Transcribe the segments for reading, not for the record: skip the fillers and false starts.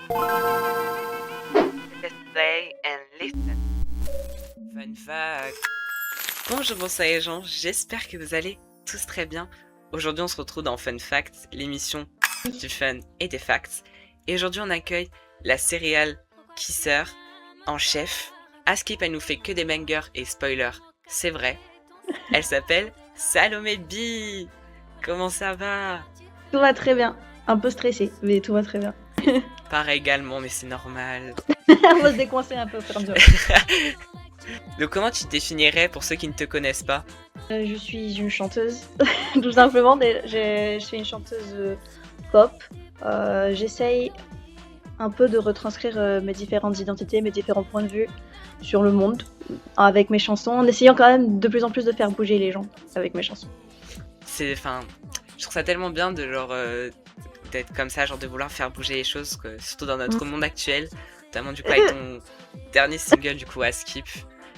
Let's play and listen. Fun fact. Bonjour, bonsoir les gens, j'espère que vous allez tous très bien. Aujourd'hui on se retrouve dans Fun Fact, l'émission du fun et des facts. Et aujourd'hui on accueille la serial kisser en chef. Askip, elle nous fait que des bangers et spoilers, c'est vrai. Elle s'appelle Salomé B. Comment ça va? Tout va très bien. Un peu stressé, mais tout va très bien. Pareil également, mais c'est normal. On va se décoincer un peu au fur et à mesure. Donc comment tu te définirais pour ceux qui ne te connaissent pas? Je suis une chanteuse, tout simplement. Je suis une chanteuse pop. J'essaye un peu de retranscrire mes différentes identités, mes différents points de vue sur le monde avec mes chansons, en essayant quand même de plus en plus de faire bouger les gens avec mes chansons. Je trouve ça tellement bien de d'être comme ça, genre de vouloir faire bouger les choses, surtout dans notre monde actuel, notamment du coup avec ton dernier single du coup Askip,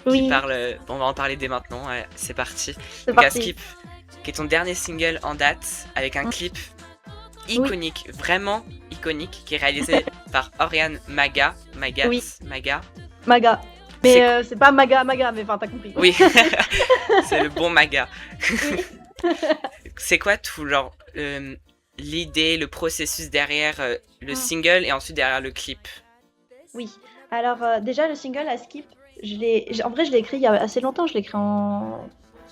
qui parle, on va en parler dès maintenant, ouais, c'est parti. Donc Askip, qui est ton dernier single en date, avec un clip iconique, vraiment iconique, qui est réalisé par Oriane Maga. Maga. Mais c'est pas Maga, mais enfin t'as compris. Oui, c'est le bon Maga. C'est quoi tout genre l'idée, le processus derrière le single et ensuite derrière le clip? Oui, alors déjà le single Askip, en vrai je l'ai écrit il y a assez longtemps, je l'ai écrit en...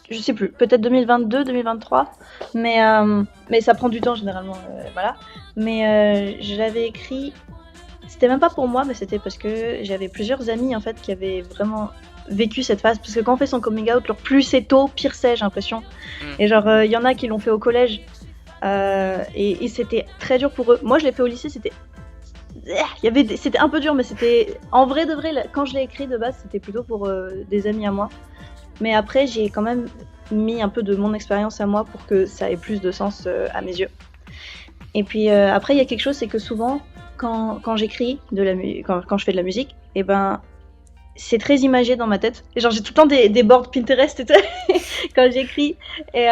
Je sais plus, peut-être 2022, 2023, mais ça prend du temps généralement, voilà. Mais je l'avais écrit, c'était même pas pour moi, mais c'était parce que j'avais plusieurs amis en fait qui avaient vraiment vécu cette phase, parce que quand on fait son coming out, genre plus c'est tôt, pire c'est, j'ai l'impression. Et genre il y en a qui l'ont fait au collège, et c'était très dur pour eux. Moi je l'ai fait au lycée, c'était un peu dur, mais c'était en vrai de vrai, quand je l'ai écrit de base, c'était plutôt pour des amis à moi. Mais après, j'ai quand même mis un peu de mon expérience à moi pour que ça ait plus de sens à mes yeux. Et puis après, il y a quelque chose, c'est que souvent, quand j'écris quand je fais de la musique, et ben c'est très imagé dans ma tête. Et genre j'ai tout le temps des boards Pinterest et tout quand j'écris, et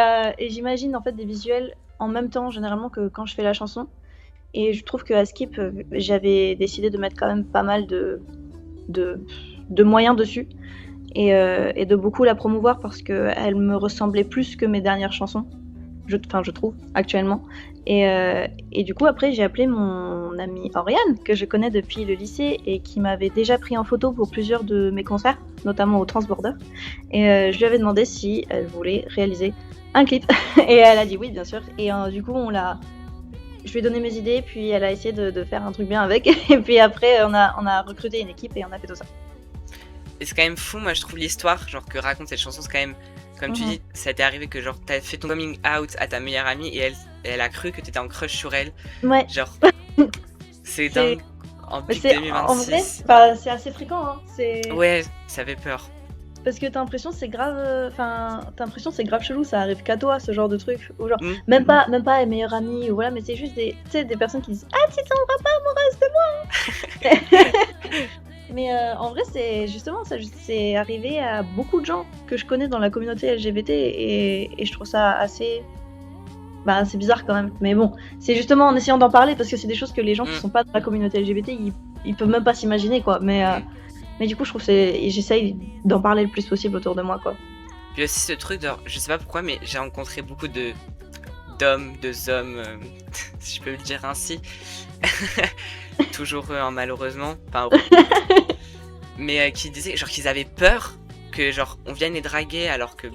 j'imagine en fait des visuels en même temps généralement que quand je fais la chanson. Et je trouve que à Skip, j'avais décidé de mettre quand même pas mal de moyens dessus. Et de beaucoup la promouvoir parce qu'elle me ressemblait plus que mes dernières chansons, je trouve, actuellement. Et du coup, après, j'ai appelé mon amie Oriane, que je connais depuis le lycée et qui m'avait déjà pris en photo pour plusieurs de mes concerts, notamment au Transborder. Et je lui avais demandé si elle voulait réaliser un clip. Et elle a dit oui, bien sûr. Et du coup, je lui ai donné mes idées, puis elle a essayé de faire un truc bien avec. Et puis après, on a recruté une équipe et on a fait tout ça. Et c'est quand même fou, moi je trouve l'histoire genre que raconte cette chanson, c'est quand même, comme tu dis, ça t'est arrivé que genre t'as fait ton coming out à ta meilleure amie et elle a cru que t'étais en crush sur elle. Ouais. Genre, c'est dingue. En 2026. En vrai, c'est assez fréquent, hein. Ouais, ça fait peur. Parce que t'as l'impression c'est grave, c'est grave chelou, ça arrive qu'à toi, ce genre de truc. Ou genre, même pas les meilleurs amis, ou voilà, mais c'est juste des personnes qui disent ah, si ça me va pas, amoureux, c'est moi. Mais en vrai, c'est arrivé à beaucoup de gens que je connais dans la communauté LGBT, et je trouve ça assez bizarre quand même. Mais bon, c'est justement en essayant d'en parler, parce que c'est des choses que les gens qui sont pas dans la communauté LGBT, ils peuvent même pas s'imaginer, quoi. Mais du coup, je trouve j'essaye d'en parler le plus possible autour de moi, quoi. Puis aussi ce truc, je sais pas pourquoi, mais j'ai rencontré beaucoup d'hommes, si je peux le dire ainsi. Toujours eux, hein, malheureusement. Enfin, mais qui disaient genre qu'ils avaient peur que genre on vienne les draguer, alors que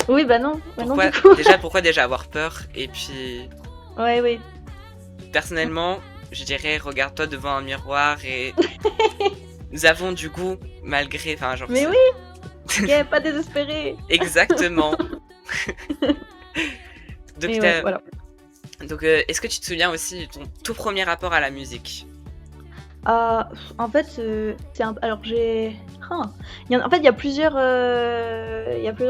oui, non. Pourquoi, du coup. pourquoi déjà avoir peur? Et puis oui. Personnellement, je dirais regarde-toi devant un miroir et nous avons du goût malgré, enfin genre. Mais oui. Pas désespéré. Exactement. Donc voilà. Donc, est-ce que tu te souviens aussi de ton tout premier rapport à la musique? En fait, alors j'ai... en fait, il y a plusieurs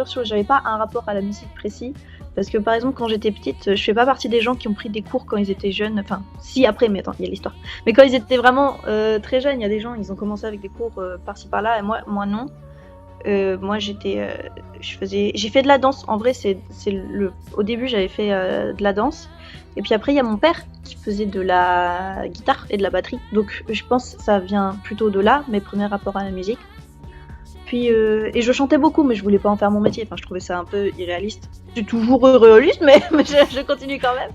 choses. J'avais pas un rapport à la musique précis. Parce que, par exemple, quand j'étais petite, je fais pas partie des gens qui ont pris des cours quand ils étaient jeunes. Enfin, si, après, mais attends, il y a l'histoire. Mais quand ils étaient vraiment très jeunes, il y a des gens, ils ont commencé avec des cours par-ci par-là, et moi non. moi j'ai fait de la danse. En vrai, au début j'avais fait de la danse. Et puis après il y a mon père qui faisait de la guitare et de la batterie. Donc je pense que ça vient plutôt de là, mes premiers rapports à la musique. Puis et je chantais beaucoup, mais je voulais pas en faire mon métier. Enfin, je trouvais ça un peu irréaliste. C'est toujours réaliste, mais je continue quand même.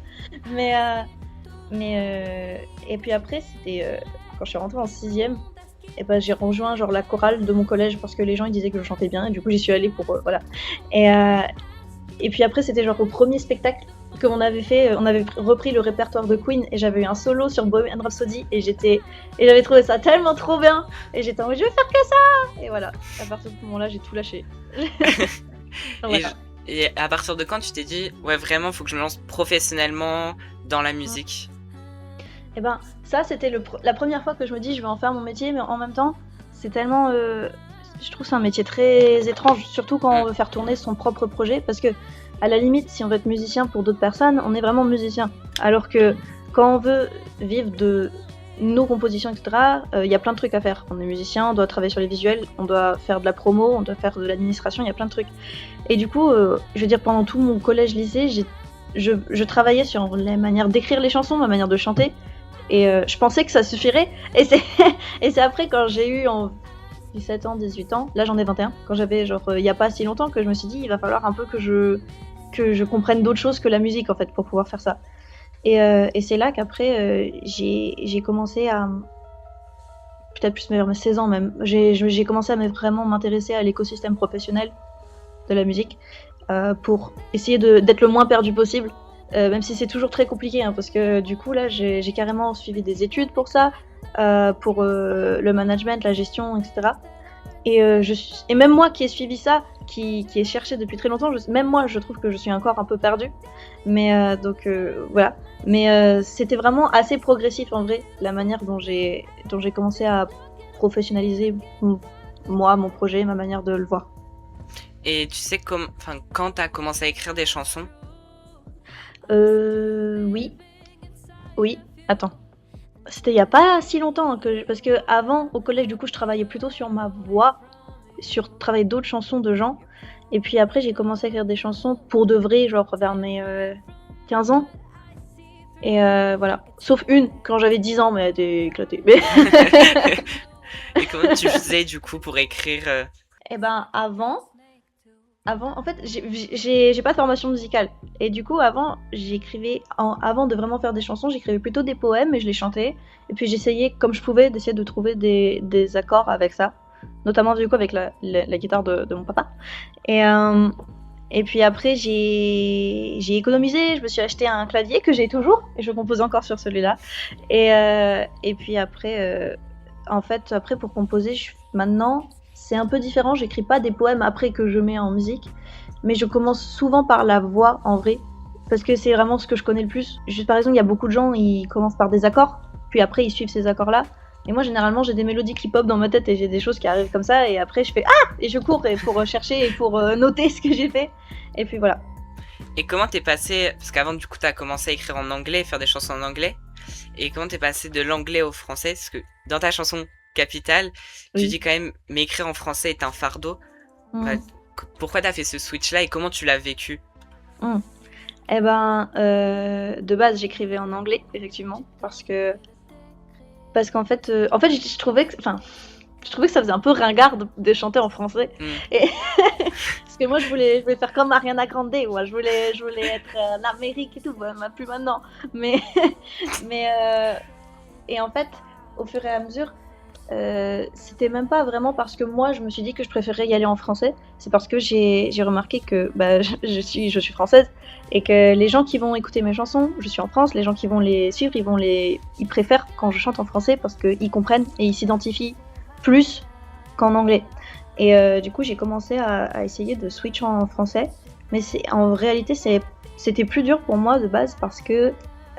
Et puis après, c'était quand je suis rentrée en 6ème, et ben j'ai rejoint genre la chorale de mon collège parce que les gens ils disaient que je chantais bien et du coup j'y suis allée pour voilà. Et puis après c'était genre au premier spectacle qu'on avait fait, on avait repris le répertoire de Queen et j'avais eu un solo sur Bohemian Rhapsody et j'avais trouvé ça tellement trop bien et j'étais en mode je vais faire que ça et voilà. À partir de ce moment-là j'ai tout lâché. Voilà. Et à partir de quand tu t'es dit ouais vraiment faut que je me lance professionnellement dans la musique? Et ben ça c'était la première fois que je me dis je vais en faire mon métier, mais en même temps c'est tellement je trouve c'est un métier très étrange, surtout quand on veut faire tourner son propre projet, parce que à la limite si on veut être musicien pour d'autres personnes on est vraiment musicien, alors que quand on veut vivre de nos compositions etc, y a plein de trucs à faire. On est musicien, on doit travailler sur les visuels, on doit faire de la promo, on doit faire de l'administration, il y a plein de trucs. Et du coup je veux dire pendant tout mon collège lycée je travaillais sur la manière d'écrire les chansons, ma manière de chanter. Et je pensais que ça suffirait. Et c'est après quand j'ai eu 17 ans, 18 ans, là j'en ai 21, quand j'avais genre il y a pas si longtemps que je me suis dit il va falloir un peu que je comprenne d'autres choses que la musique en fait pour pouvoir faire ça. Et c'est là qu'après j'ai commencé à peut-être plus vers mes 16 ans même, j'ai commencé à vraiment m'intéresser à l'écosystème professionnel de la musique pour essayer d'être le moins perdu possible. Même si c'est toujours très compliqué, hein, parce que du coup là j'ai carrément suivi des études pour ça, pour le management, la gestion, etc. Et même moi qui ai suivi ça, qui ai cherché depuis très longtemps, même moi je trouve que je suis encore un peu perdue. Mais donc voilà. Mais c'était vraiment assez progressif en vrai, la manière dont j'ai commencé à professionnaliser mon projet, ma manière de le voir. Et tu sais quand t'as commencé à écrire des chansons? Oui. Attends. C'était il y a pas si longtemps parce que avant au collège du coup je travaillais plutôt sur ma voix, sur travailler d'autres chansons de gens. Et puis après j'ai commencé à écrire des chansons pour de vrai genre vers mes 15 ans. Et voilà. Sauf une quand j'avais 10 ans mais elle était éclatée. Mais Et comment tu faisais du coup pour écrire Eh ben avant en fait, j'ai pas de formation musicale. Et du coup, avant, avant de vraiment faire des chansons, j'écrivais plutôt des poèmes et je les chantais. Et puis j'essayais, comme je pouvais, d'essayer de trouver des accords avec ça. Notamment, du coup, avec la guitare de mon papa. Et puis après, j'ai économisé, je me suis acheté un clavier que j'ai toujours. Et je compose encore sur celui-là. Et puis après, en fait, après, pour composer, maintenant... C'est un peu différent, j'écris pas des poèmes après que je mets en musique, mais je commence souvent par la voix en vrai, parce que c'est vraiment ce que je connais le plus. Juste par exemple, il y a beaucoup de gens, ils commencent par des accords, puis après ils suivent ces accords-là. Et moi généralement j'ai des mélodies qui pop dans ma tête et j'ai des choses qui arrivent comme ça, et après je fais ah et je cours pour chercher et pour noter ce que j'ai fait. Et puis voilà. Et comment t'es passé, parce qu'avant du coup t'as commencé à écrire en anglais, faire des chansons en anglais, et comment t'es passé de l'anglais au français, parce que dans ta chanson Capitale, tu dis quand même, mais écrire en français est un fardeau. Bah, pourquoi t'as fait ce switch-là et comment tu l'as vécu? Eh ben, de base, j'écrivais en anglais, effectivement, parce qu'en fait, je trouvais que ça faisait un peu ringard de chanter en français. Et parce que moi, je voulais faire comme Ariana Grande, moi, je voulais être en Amérique et tout, plus maintenant. Mais et en fait, au fur et à mesure. C'était même pas vraiment parce que moi je me suis dit que je préférais y aller en français, c'est parce que j'ai remarqué que je suis française et que les gens qui vont écouter mes chansons, je suis en France, les gens qui vont les suivre, ils préfèrent quand je chante en français parce qu'ils comprennent et ils s'identifient plus qu'en anglais. Et du coup j'ai commencé à essayer de switch en français, mais en réalité c'était plus dur pour moi de base parce que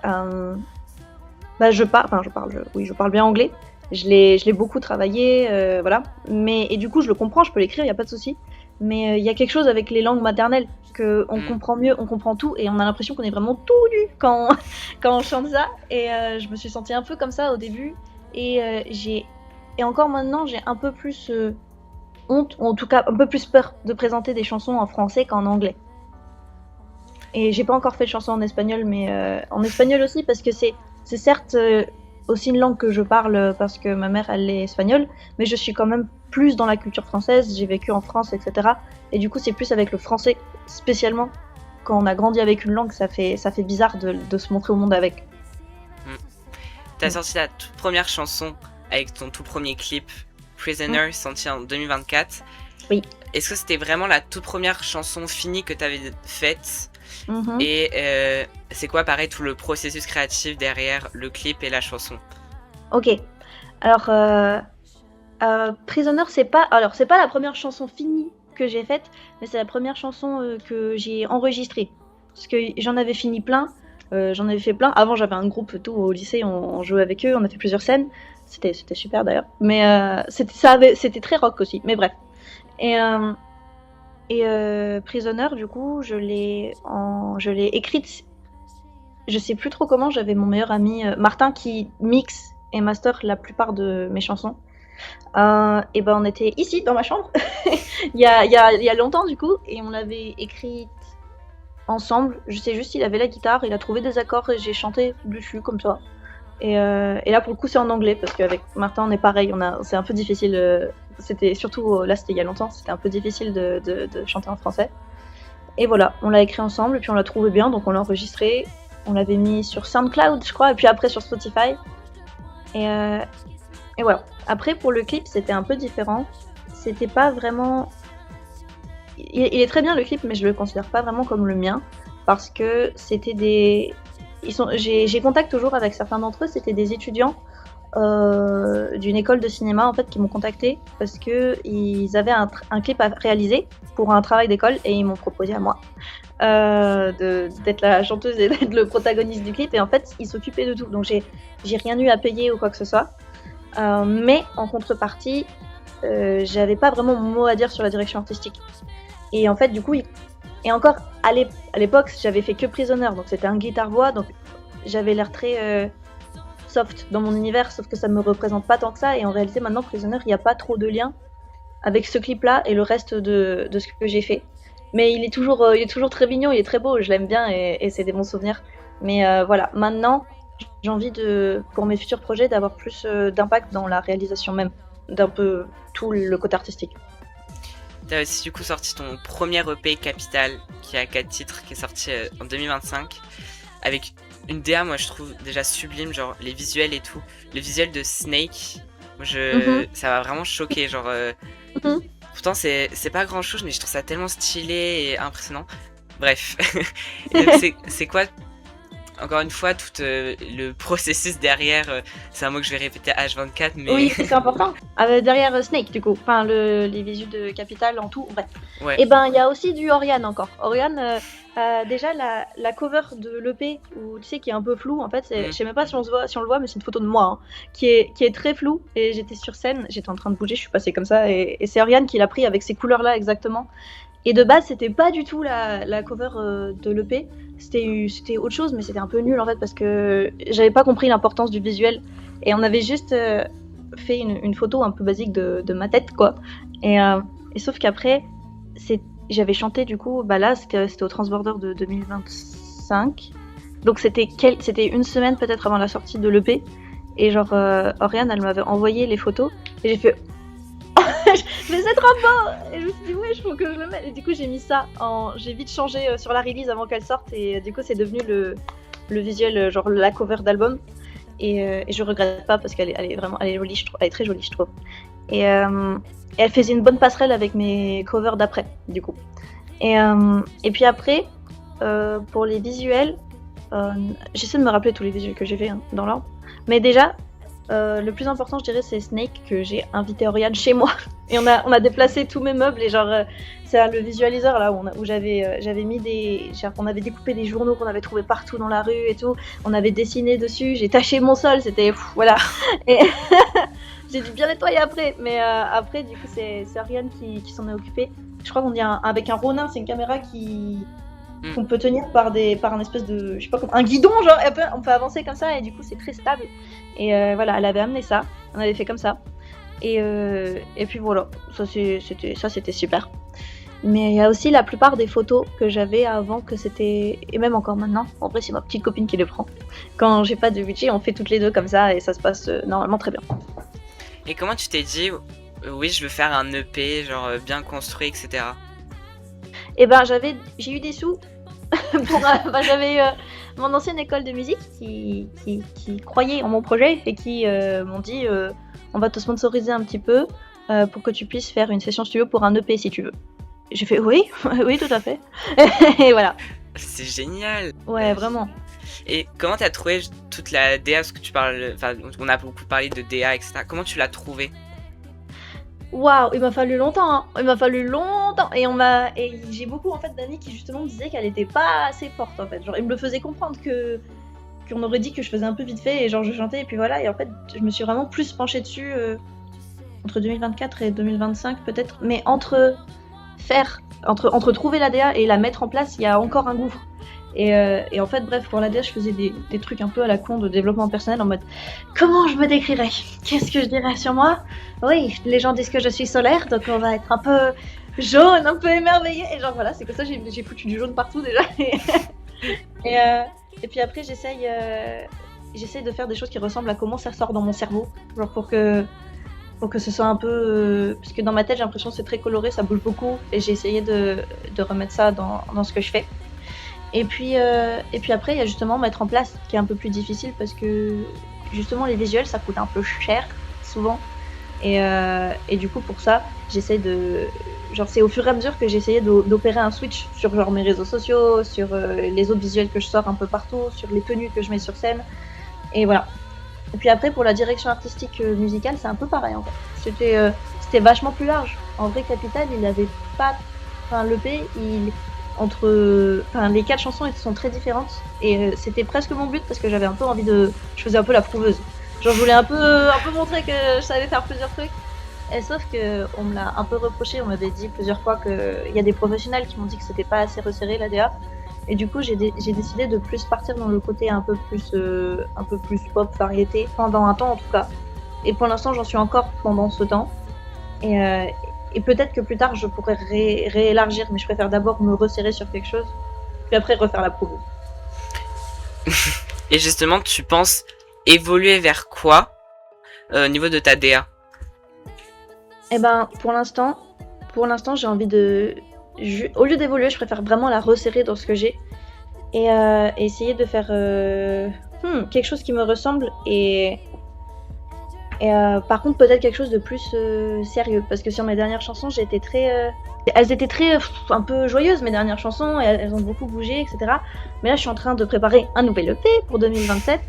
je parle bien anglais. Je l'ai beaucoup travaillé, voilà. Et du coup, je le comprends, je peux l'écrire, il n'y a pas de souci. Mais il y a quelque chose avec les langues maternelles, qu'on comprend mieux, on comprend tout, et on a l'impression qu'on est vraiment tout nu quand on chante ça. Et je me suis sentie un peu comme ça au début. Et encore maintenant, j'ai un peu plus honte, ou en tout cas un peu plus peur de présenter des chansons en français qu'en anglais. Et j'ai pas encore fait de chansons en espagnol, mais en espagnol aussi, parce que c'est certes aussi une langue que je parle parce que ma mère elle est espagnole, mais je suis quand même plus dans la culture française, j'ai vécu en France, etc. Et du coup c'est plus avec le français, spécialement quand on a grandi avec une langue, ça fait bizarre de se montrer au monde avec. T'as sorti la toute première chanson avec ton tout premier clip, Prisoner, sorti en 2024. Oui. Est-ce que c'était vraiment la toute première chanson finie que t'avais faite? Et c'est quoi, pareil, tout le processus créatif derrière le clip et la chanson? Ok. Alors, Prisoner, c'est pas la première chanson finie que j'ai faite, mais c'est la première chanson que j'ai enregistrée. Parce que j'en avais fini plein, j'en avais fait plein. Avant, j'avais un groupe tout au lycée, on jouait avec eux, on a fait plusieurs scènes. C'était super d'ailleurs. Mais c'était très rock aussi. Mais bref. Et Prisoner, du coup, je l'ai écrite. Je sais plus trop comment. J'avais mon meilleur ami Martin qui mixe et master la plupart de mes chansons. Et ben on était ici dans ma chambre il y a longtemps du coup, et on l'avait écrite ensemble. Je sais juste, il avait la guitare, il a trouvé des accords et j'ai chanté dessus comme ça. Et là pour le coup c'est en anglais parce qu'avec Martin on est pareil, c'est un peu difficile. C'était surtout là, c'était il y a longtemps, c'était un peu difficile de chanter en français. Et voilà, on l'a écrit ensemble et puis on l'a trouvé bien, donc on l'a enregistré. On l'avait mis sur SoundCloud, je crois, et puis après sur Spotify. Et voilà. Après, pour le clip, c'était un peu différent. C'était pas vraiment... Il est très bien le clip, mais je le considère pas vraiment comme le mien. Parce que c'était des... J'ai contact toujours avec certains d'entre eux, c'était des étudiants d'une école de cinéma en fait qui m'ont contacté parce qu'ils avaient un clip à réaliser pour un travail d'école et ils m'ont proposé à moi d'être la chanteuse et d'être le protagoniste du clip, et en fait ils s'occupaient de tout, donc j'ai rien eu à payer ou quoi que ce soit. Mais en contrepartie, j'avais pas vraiment mon mot à dire sur la direction artistique. Et en fait, du coup, et encore à l'époque, j'avais fait que Prisoner, donc c'était un guitare-voix, donc j'avais l'air très soft dans mon univers, sauf que ça me représente pas tant que ça. Et en réalité, maintenant, Prisoner, il n'y a pas trop de lien avec ce clip-là et le reste de ce que j'ai fait. Mais il est toujours très mignon, il est très beau, je l'aime bien et c'est des bons souvenirs. Mais voilà, maintenant, j'ai envie pour mes futurs projets, d'avoir plus d'impact dans la réalisation même, d'un peu tout le côté artistique. T'as aussi du coup sorti ton premier EP Capital, qui a 4 titres, qui est sorti en 2025, avec une DA, moi je trouve déjà sublime, genre les visuels et tout. Le visuel de Snake, ça m'a vraiment choqué, genre... Pourtant c'est pas grand chose, mais je trouve ça tellement stylé et impressionnant. Bref, c'est quoi, encore une fois, tout le processus derrière, c'est un mot que je vais répéter H24, mais... Oui, c'est important. Derrière Snake, du coup, enfin les visuels de Capital en tout, bref. Ouais. Et ben, il y a aussi du Oriane encore. Oriane, déjà la cover de l'EP, où tu sais, qui est un peu floue, en fait, je sais même pas si on le voit, mais c'est une photo de moi, hein, qui est très floue, et j'étais sur scène, j'étais en train de bouger, je suis passée comme ça, et c'est Oriane qui l'a pris avec ces couleurs-là exactement. Et de base, c'était pas du tout la cover de l'EP, c'était autre chose, mais c'était un peu nul en fait parce que j'avais pas compris l'importance du visuel, et on avait juste fait une photo un peu basique de ma tête, quoi. Et sauf qu'après, j'avais chanté du coup, bah là c'était au Transborder de 2025, donc c'était une semaine peut-être avant la sortie de l'EP, et genre Oriane elle m'avait envoyé les photos et j'ai fait mais c'est trop beau! Et je me suis dit, ouais, il faut que je le mette. Et du coup, j'ai mis ça j'ai vite changé sur la release avant qu'elle sorte. Et du coup, c'est devenu le visuel, genre la cover d'album. Et je regrette pas parce qu'elle est jolie, je trouve. Elle est très jolie, je trouve. Et elle faisait une bonne passerelle avec mes covers d'après, du coup. Et puis après, pour les visuels, j'essaie de me rappeler tous les visuels que j'ai fait dans l'ordre. Mais déjà, le plus important, je dirais, c'est Snake, que j'ai invité Oriane chez moi. Et on a déplacé tous mes meubles, et genre c'est le visualiseur là où j'avais mis on avait découpé des journaux qu'on avait trouvés partout dans la rue et tout. On avait dessiné dessus, j'ai taché mon sol, c'était voilà. Et j'ai dû bien nettoyer après, mais après du coup c'est Oriane qui s'en est occupée. Je crois qu'on dit avec un Ronin, c'est une caméra qu'on peut tenir par un espèce de, je sais pas, comme un guidon, genre, et on peut avancer comme ça, et du coup c'est très stable. Et voilà, elle avait amené ça, on avait fait comme ça. Et puis voilà, c'était super. Mais il y a aussi la plupart des photos que j'avais avant que c'était... Et même encore maintenant, en vrai c'est ma petite copine qui les prend. Quand j'ai pas de budget, on fait toutes les deux comme ça et ça se passe normalement très bien. Et comment tu t'es dit, oui, je veux faire un EP, genre bien construit, etc. Et ben j'ai eu des sous j'avais mon ancienne école de musique qui croyait en mon projet et qui m'ont dit on va te sponsoriser un petit peu pour que tu puisses faire une session studio pour un EP si tu veux. J'ai fait oui, oui tout à fait. Et voilà. C'est génial. Ouais, vraiment. Et comment t'as trouvé toute la DA, parce que tu parles, enfin, on a beaucoup parlé de DA, etc. Comment tu l'as trouvée? Waouh, il m'a fallu longtemps, hein. Il m'a fallu longtemps. Et j'ai beaucoup en fait d'amis qui justement me disaient qu'elle était pas assez forte en fait. Genre, ils me le faisaient comprendre qu'on aurait dit que je faisais un peu vite fait et genre je chantais et puis voilà. Et en fait, je me suis vraiment plus penchée dessus entre 2024 et 2025 peut-être. Mais entre trouver la DA et la mettre en place, il y a encore un gouffre. Et en fait, bref, pour la DA, je faisais des trucs un peu à la con de développement personnel en mode comment je me décrirais? Qu'est-ce que je dirais sur moi? Oui, les gens disent que je suis solaire, donc on va être un peu jaune, un peu émerveillé. Et genre voilà, c'est comme ça, j'ai foutu du jaune partout déjà. Et puis après, j'essaye de faire des choses qui ressemblent à comment ça sort dans mon cerveau. Genre pour que ce soit un peu... parce que dans ma tête, j'ai l'impression que c'est très coloré, ça bouge beaucoup. Et j'ai essayé de remettre ça dans ce que je fais. Et puis après, il y a justement mettre en place, qui est un peu plus difficile parce que justement les visuels ça coûte un peu cher souvent. Et du coup pour ça, j'essaie de... Genre c'est au fur et à mesure que j'ai essayé d'opérer un switch sur genre mes réseaux sociaux, sur les autres visuels que je sors un peu partout, sur les tenues que je mets sur scène. Et voilà. Et puis après pour la direction artistique musicale, c'est un peu pareil en fait. C'était vachement plus large. En vrai Capital, il avait pas... Enfin l'EP, les 4 chansons elles sont très différentes et c'était presque mon but parce que j'avais un peu envie je faisais un peu la prouveuse, genre je voulais un peu montrer que je savais faire plusieurs trucs et sauf que on me l'a un peu reproché, on m'avait dit plusieurs fois qu'il y a des professionnels qui m'ont dit que c'était pas assez resserré la DA et du coup j'ai décidé de plus partir dans le côté un peu plus pop variété pendant un temps en tout cas et pour l'instant j'en suis encore pendant ce temps et peut-être que plus tard, je pourrais réélargir, mais je préfère d'abord me resserrer sur quelque chose, puis après refaire la promo. Et justement, tu penses évoluer vers quoi au niveau de ta DA? Eh ben, pour l'instant, j'ai envie de... Au lieu d'évoluer, je préfère vraiment la resserrer dans ce que j'ai et essayer de faire quelque chose qui me ressemble et par contre peut-être quelque chose de plus sérieux parce que sur mes dernières chansons elles étaient très un peu joyeuses mes dernières chansons et elles ont beaucoup bougé etc. Mais là je suis en train de préparer un nouvel EP pour 2027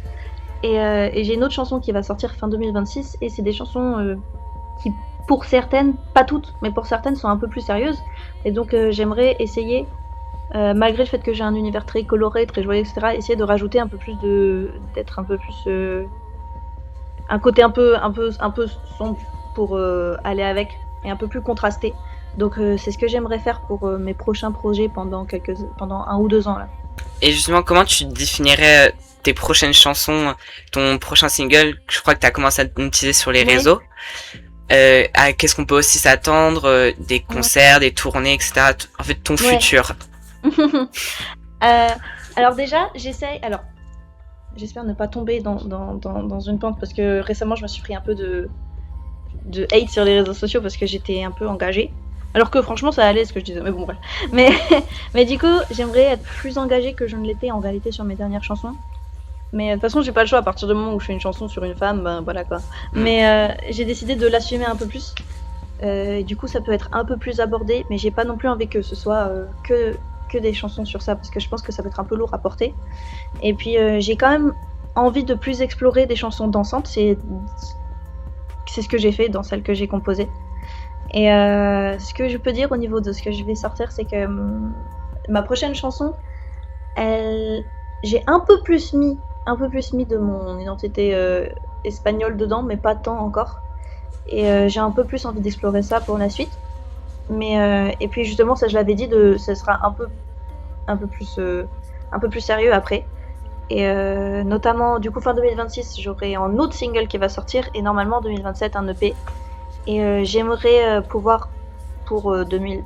et j'ai une autre chanson qui va sortir fin 2026 et c'est des chansons qui pour certaines, pas toutes mais pour certaines sont un peu plus sérieuses et donc j'aimerais essayer malgré le fait que j'ai un univers très coloré, très joyeux etc. essayer de rajouter un peu plus d'être un peu plus un côté un peu sombre pour aller avec et un peu plus contrasté. Donc c'est ce que j'aimerais faire pour mes prochains projets pendant 1 ou 2 ans là. Et justement, comment tu définirais tes prochaines chansons, ton prochain single? Je crois que tu as commencé à utiliser sur les réseaux. Qu'est-ce qu'on peut aussi s'attendre? Des concerts, des tournées, etc. En fait, ton futur. Alors déjà, j'espère ne pas tomber dans une pente parce que récemment je me suis pris un peu de hate sur les réseaux sociaux parce que j'étais un peu engagée. Alors que franchement ça allait ce que je disais, mais bon bref. Mais du coup j'aimerais être plus engagée que je ne l'étais en réalité sur mes dernières chansons. Mais de toute façon j'ai pas le choix à partir du moment où je fais une chanson sur une femme, ben voilà quoi. Mais j'ai décidé de l'assumer un peu plus. Du coup ça peut être un peu plus abordé, mais j'ai pas non plus envie que ce soit que des chansons sur ça parce que je pense que ça peut être un peu lourd à porter. Et puis j'ai quand même envie de plus explorer des chansons dansantes, c'est ce que j'ai fait dans celles que j'ai composées. Et ce que je peux dire au niveau de ce que je vais sortir, c'est que ma prochaine chanson, j'ai un peu plus mis de mon identité espagnole dedans, mais pas tant encore. Et j'ai un peu plus envie d'explorer ça pour la suite. Mais et puis justement, ça je l'avais dit, ça sera un peu plus sérieux après. Et notamment, du coup, fin 2026, j'aurai un autre single qui va sortir et normalement en 2027 un EP. Et j'aimerais pouvoir, pour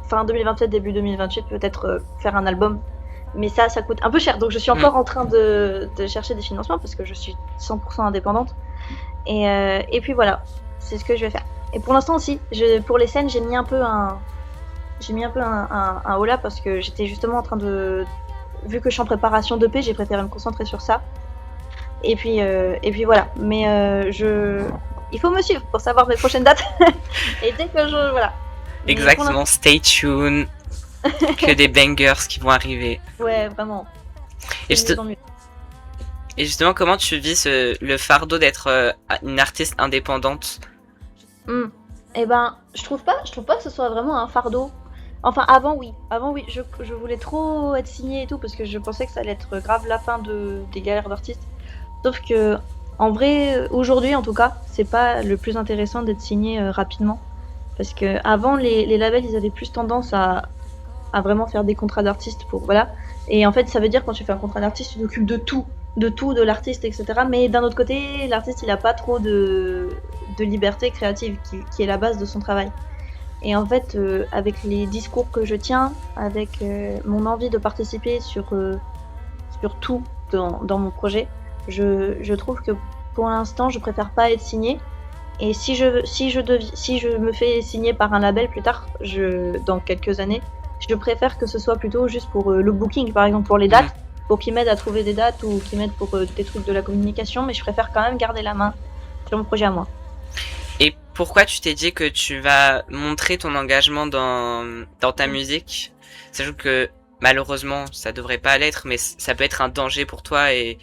fin 2027, début 2028, peut-être faire un album. Mais ça coûte un peu cher. Donc je suis encore en train de chercher des financements parce que je suis 100% indépendante. Et puis voilà, c'est ce que je vais faire. Et pour l'instant aussi, pour les scènes, j'ai mis un peu un holà parce que j'étais justement en train de... Vu que je suis en préparation d'EP, j'ai préféré me concentrer sur ça. Et puis voilà. Mais il faut me suivre pour savoir mes prochaines dates. Et dès que je... Voilà. Exactement, stay tuned. Que des bangers qui vont arriver. Ouais, vraiment. Et justement, comment tu vis le fardeau d'être une artiste indépendante? Eh ben, je trouve pas que ce soit vraiment un fardeau. Enfin, avant oui, je voulais trop être signée et tout parce que je pensais que ça allait être grave la fin des galères d'artistes. Sauf que, en vrai, aujourd'hui en tout cas, c'est pas le plus intéressant d'être signé rapidement. Parce que avant, les labels, ils avaient plus tendance à vraiment faire des contrats d'artistes pour... Voilà. Et en fait, ça veut dire quand tu fais un contrat d'artiste, tu t'occupes de tout, de l'artiste, etc. Mais d'un autre côté, l'artiste, il a pas trop de liberté créative, qui est la base de son travail. Et en fait, avec les discours que je tiens, avec mon envie de participer sur tout dans mon projet, je trouve que pour l'instant, je préfère pas être signée. Et si je me fais signer par un label plus tard, dans quelques années, je préfère que ce soit plutôt juste pour le booking, par exemple pour les dates, pour qu'ils m'aident à trouver des dates ou qu'ils m'aident pour des trucs de la communication, mais je préfère quand même garder la main sur mon projet à moi. Et pourquoi tu t'es dit que tu vas montrer ton engagement dans ta musique? Sachant que malheureusement, ça devrait pas l'être, mais ça peut être un danger pour toi et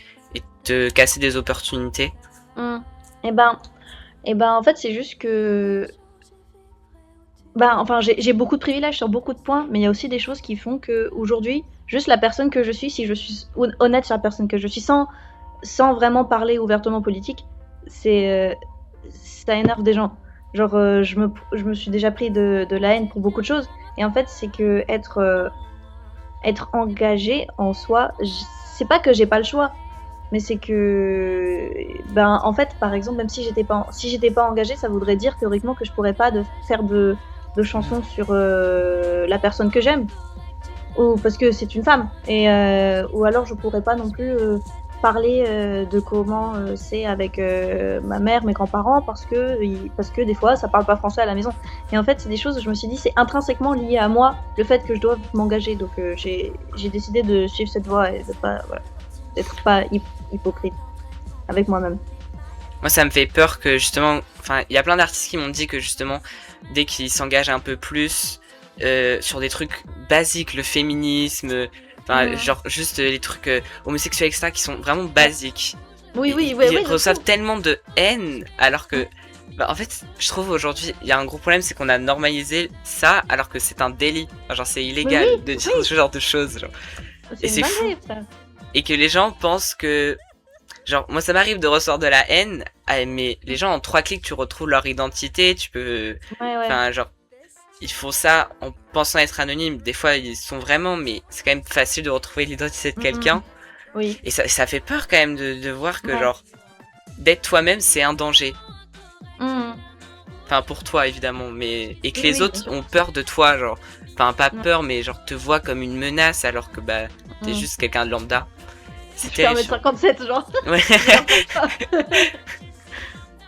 te casser des opportunités. Et ben en fait, c'est juste que... Enfin, j'ai beaucoup de privilèges sur beaucoup de points, mais il y a aussi des choses qui font que aujourd'hui, juste la personne que je suis, si je suis honnête sur la personne que je suis, sans vraiment parler ouvertement politique, ça énerve des gens. Genre, je me suis déjà pris de la haine pour beaucoup de choses, et en fait, c'est que être engagé en soi, c'est pas que j'ai pas le choix, mais c'est que, en fait, par exemple, même si j'étais pas engagée, ça voudrait dire théoriquement que je pourrais pas faire de chansons sur la personne que j'aime, ou parce que c'est une femme, et ou alors je pourrais pas non plus parler de comment c'est avec ma mère, mes grands-parents, parce que des fois ça parle pas français à la maison. Et en fait, c'est des choses où je me suis dit c'est intrinsèquement lié à moi, le fait que je dois m'engager. Donc j'ai décidé de suivre cette voie et d'être pas hypocrite avec moi-même. Moi, ça me fait peur que justement, enfin, il y a plein d'artistes qui m'ont dit que justement, dès qu'ils s'engagent un peu plus sur des trucs basiques, le féminisme, enfin, genre juste les trucs homosexuels, etc., qui sont vraiment basiques. Ils reçoivent tellement de haine, alors que, en fait, je trouve aujourd'hui, il y a un gros problème, c'est qu'on a normalisé ça, alors que c'est un délit. Genre, c'est illégal de dire ce genre de choses. Genre. Et c'est fou. Et que les gens pensent que... Genre, moi, ça m'arrive de recevoir de la haine, mais les gens, en 3 clics, tu retrouves leur identité, tu peux... Enfin, genre, ils font ça en pensant être anonymes. Des fois, ils sont vraiment, mais c'est quand même facile de retrouver l'identité de quelqu'un. Oui. Et ça fait peur quand même de voir que, genre, d'être toi-même, c'est un danger. Enfin, pour toi, évidemment, mais... Et que les autres ont peur de toi, genre... Enfin, pas peur, mais genre, te voient comme une menace, alors que, t'es juste quelqu'un de lambda. C'est terrible. Je fais 1m57, genre. Ouais.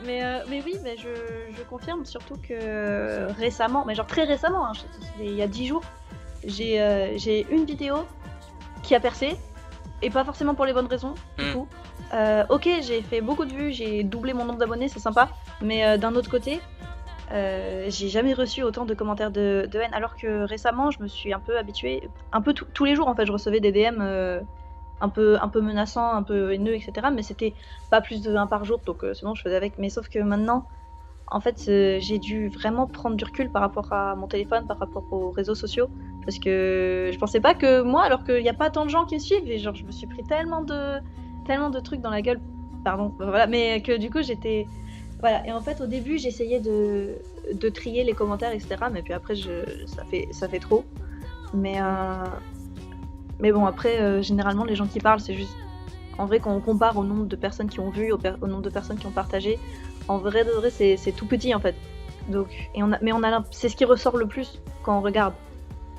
mais oui, mais je confirme surtout que récemment, mais genre très récemment, hein, il y a 10 jours, j'ai une vidéo qui a percé, et pas forcément pour les bonnes raisons, du coup. Ok, j'ai fait beaucoup de vues, j'ai doublé mon nombre d'abonnés, c'est sympa, mais d'un autre côté, j'ai jamais reçu autant de commentaires de haine, alors que récemment, je me suis un peu habituée, un peu tous les jours en fait, je recevais des DM un peu menaçants, un peu haineux, etc. Mais c'était pas plus de 1 par jour, donc c'est bon, je faisais avec. Mais sauf que maintenant, en fait, j'ai dû vraiment prendre du recul par rapport à mon téléphone, par rapport aux réseaux sociaux, parce que je pensais pas que moi, alors qu'il n'y a pas tant de gens qui me suivent, et genre je me suis pris tellement de trucs dans la gueule, pardon, voilà, mais que du coup j'étais... Voilà, et en fait au début j'essayais de trier les commentaires, etc. Mais puis après ça fait trop. Mais bon, après, généralement, les gens qui parlent, c'est juste... En vrai, quand on compare au nombre de personnes qui ont vu, au nombre de personnes qui ont partagé, en vrai de vrai, c'est tout petit, en fait. Donc, c'est ce qui ressort le plus quand on regarde.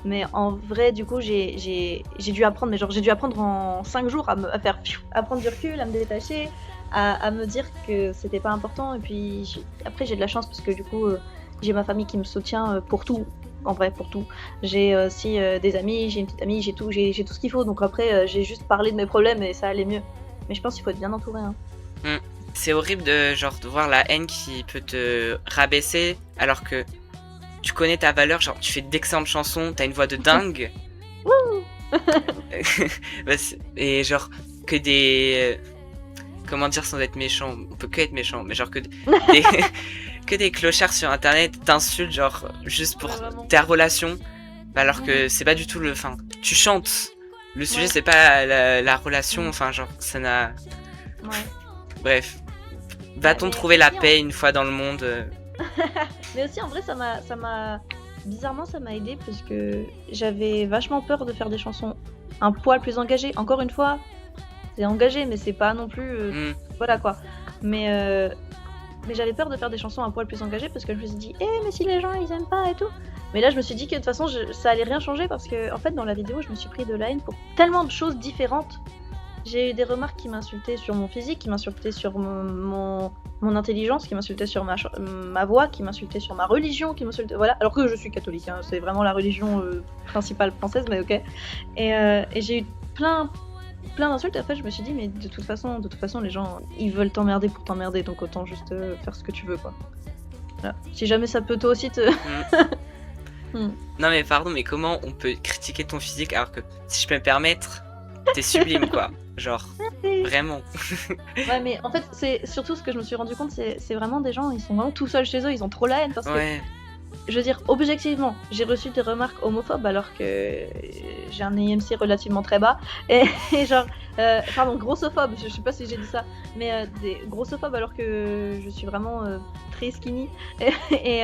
Mais en vrai, du coup, j'ai dû apprendre, mais genre j'ai dû apprendre en 5 jours à faire à prendre du recul, à me détacher, à me dire que c'était pas important. Et puis après, j'ai de la chance parce que du coup, j'ai ma famille qui me soutient pour tout. En vrai, pour tout. J'ai aussi des amis, j'ai une petite amie, j'ai tout ce qu'il faut. Donc après, j'ai juste parlé de mes problèmes et ça allait mieux. Mais je pense qu'il faut être bien entouré. Hein. C'est horrible de voir la haine qui peut te rabaisser alors que tu connais ta valeur, genre tu fais d'excellentes chansons, t'as une voix de dingue. Et genre que des... comment dire sans être méchant, on peut que être méchant, mais genre que des... que des clochards sur internet t'insultent genre juste pour ta relation, alors que c'est pas du tout le... Enfin, tu chantes, le sujet c'est pas la relation, enfin genre ça n'a... Bref, va-t-on trouver la paix une fois dans le monde Mais aussi en vrai ça m'a bizarrement ça m'a aidé parce que j'avais vachement peur de faire des chansons un poil plus engagées. Encore une fois, c'est engagé mais c'est pas non plus voilà quoi. Mais j'avais peur de faire des chansons un poil plus engagées parce que je me suis dit mais si les gens ils aiment pas et tout. Mais là je me suis dit que de toute façon ça allait rien changer parce que en fait dans la vidéo je me suis pris de la haine pour tellement de choses différentes. J'ai eu des remarques qui m'insultaient sur mon physique, qui m'insultaient sur mon intelligence, qui m'insultaient sur ma voix, qui m'insultaient sur ma religion, qui m'insultaient... Voilà, alors que je suis catholique, hein, c'est vraiment la religion principale française, mais ok. Et j'ai eu plein d'insultes, et après je me suis dit, mais de toute façon, les gens, ils veulent t'emmerder pour t'emmerder, donc autant juste faire ce que tu veux, quoi. Voilà. Si jamais ça peut toi aussi te... Non mais pardon, mais comment on peut critiquer ton physique alors que, si je peux me permettre, t'es sublime, quoi. Genre, vraiment. Ouais, mais en fait, c'est surtout ce que je me suis rendu compte, c'est vraiment des gens, ils sont vraiment tout seuls chez eux, ils ont trop la haine parce que, je veux dire, objectivement, j'ai reçu des remarques homophobes alors que j'ai un IMC relativement très bas et genre, pardon, grossophobe, je sais pas si j'ai dit ça, mais des grossophobes alors que je suis vraiment très skinny et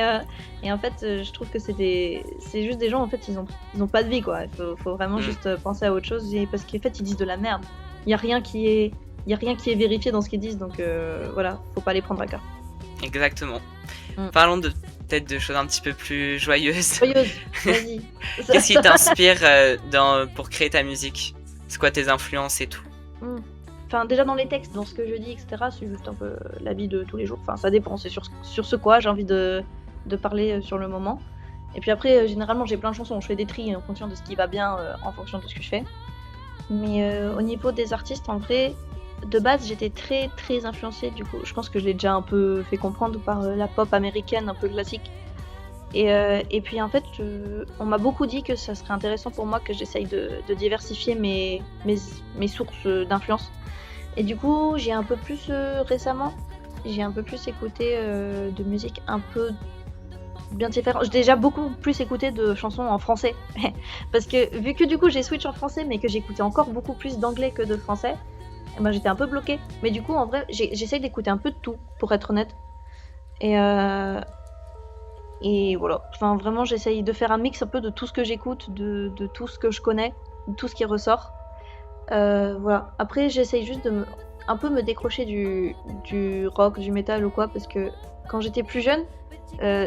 en fait, je trouve que c'est juste des gens, en fait, ils ont pas de vie quoi, il faut vraiment juste penser à autre chose parce qu'en fait, ils disent de la merde. Il y a rien qui est vérifié dans ce qu'ils disent, donc voilà, faut pas les prendre à cœur. Exactement. Parlons peut-être de choses un petit peu plus joyeuses. Vas-y. Qu'est-ce qui t'inspire pour créer ta musique? C'est quoi tes influences et tout? Enfin, déjà dans les textes, dans ce que je dis, etc., c'est juste un peu la vie de tous les jours. Enfin, ça dépend, c'est sur ce quoi j'ai envie de parler sur le moment. Et puis après, généralement, j'ai plein de chansons, je fais des tris en fonction de ce qui va bien, en fonction de ce que je fais. Mais au niveau des artistes, en vrai, de base, j'étais très très influencée. Du coup, je pense que je l'ai déjà un peu fait comprendre par la pop américaine, un peu classique. Et puis en fait, on m'a beaucoup dit que ça serait intéressant pour moi que j'essaye de diversifier mes sources d'influence. Et du coup, j'ai un peu plus récemment, j'ai un peu plus écouté de musique un peu bien différent. J'ai déjà beaucoup plus écouté de chansons en français parce que vu que du coup j'ai switch en français mais que j'écoutais encore beaucoup plus d'anglais que de français, ben, j'étais un peu bloquée. Mais du coup en vrai j'essaye d'écouter un peu de tout pour être honnête et voilà, enfin vraiment j'essaye de faire un mix un peu de tout ce que j'écoute, de tout ce que je connais, de tout ce qui ressort. Voilà, après j'essaye juste de un peu me décrocher du rock, du métal ou quoi parce que quand j'étais plus jeune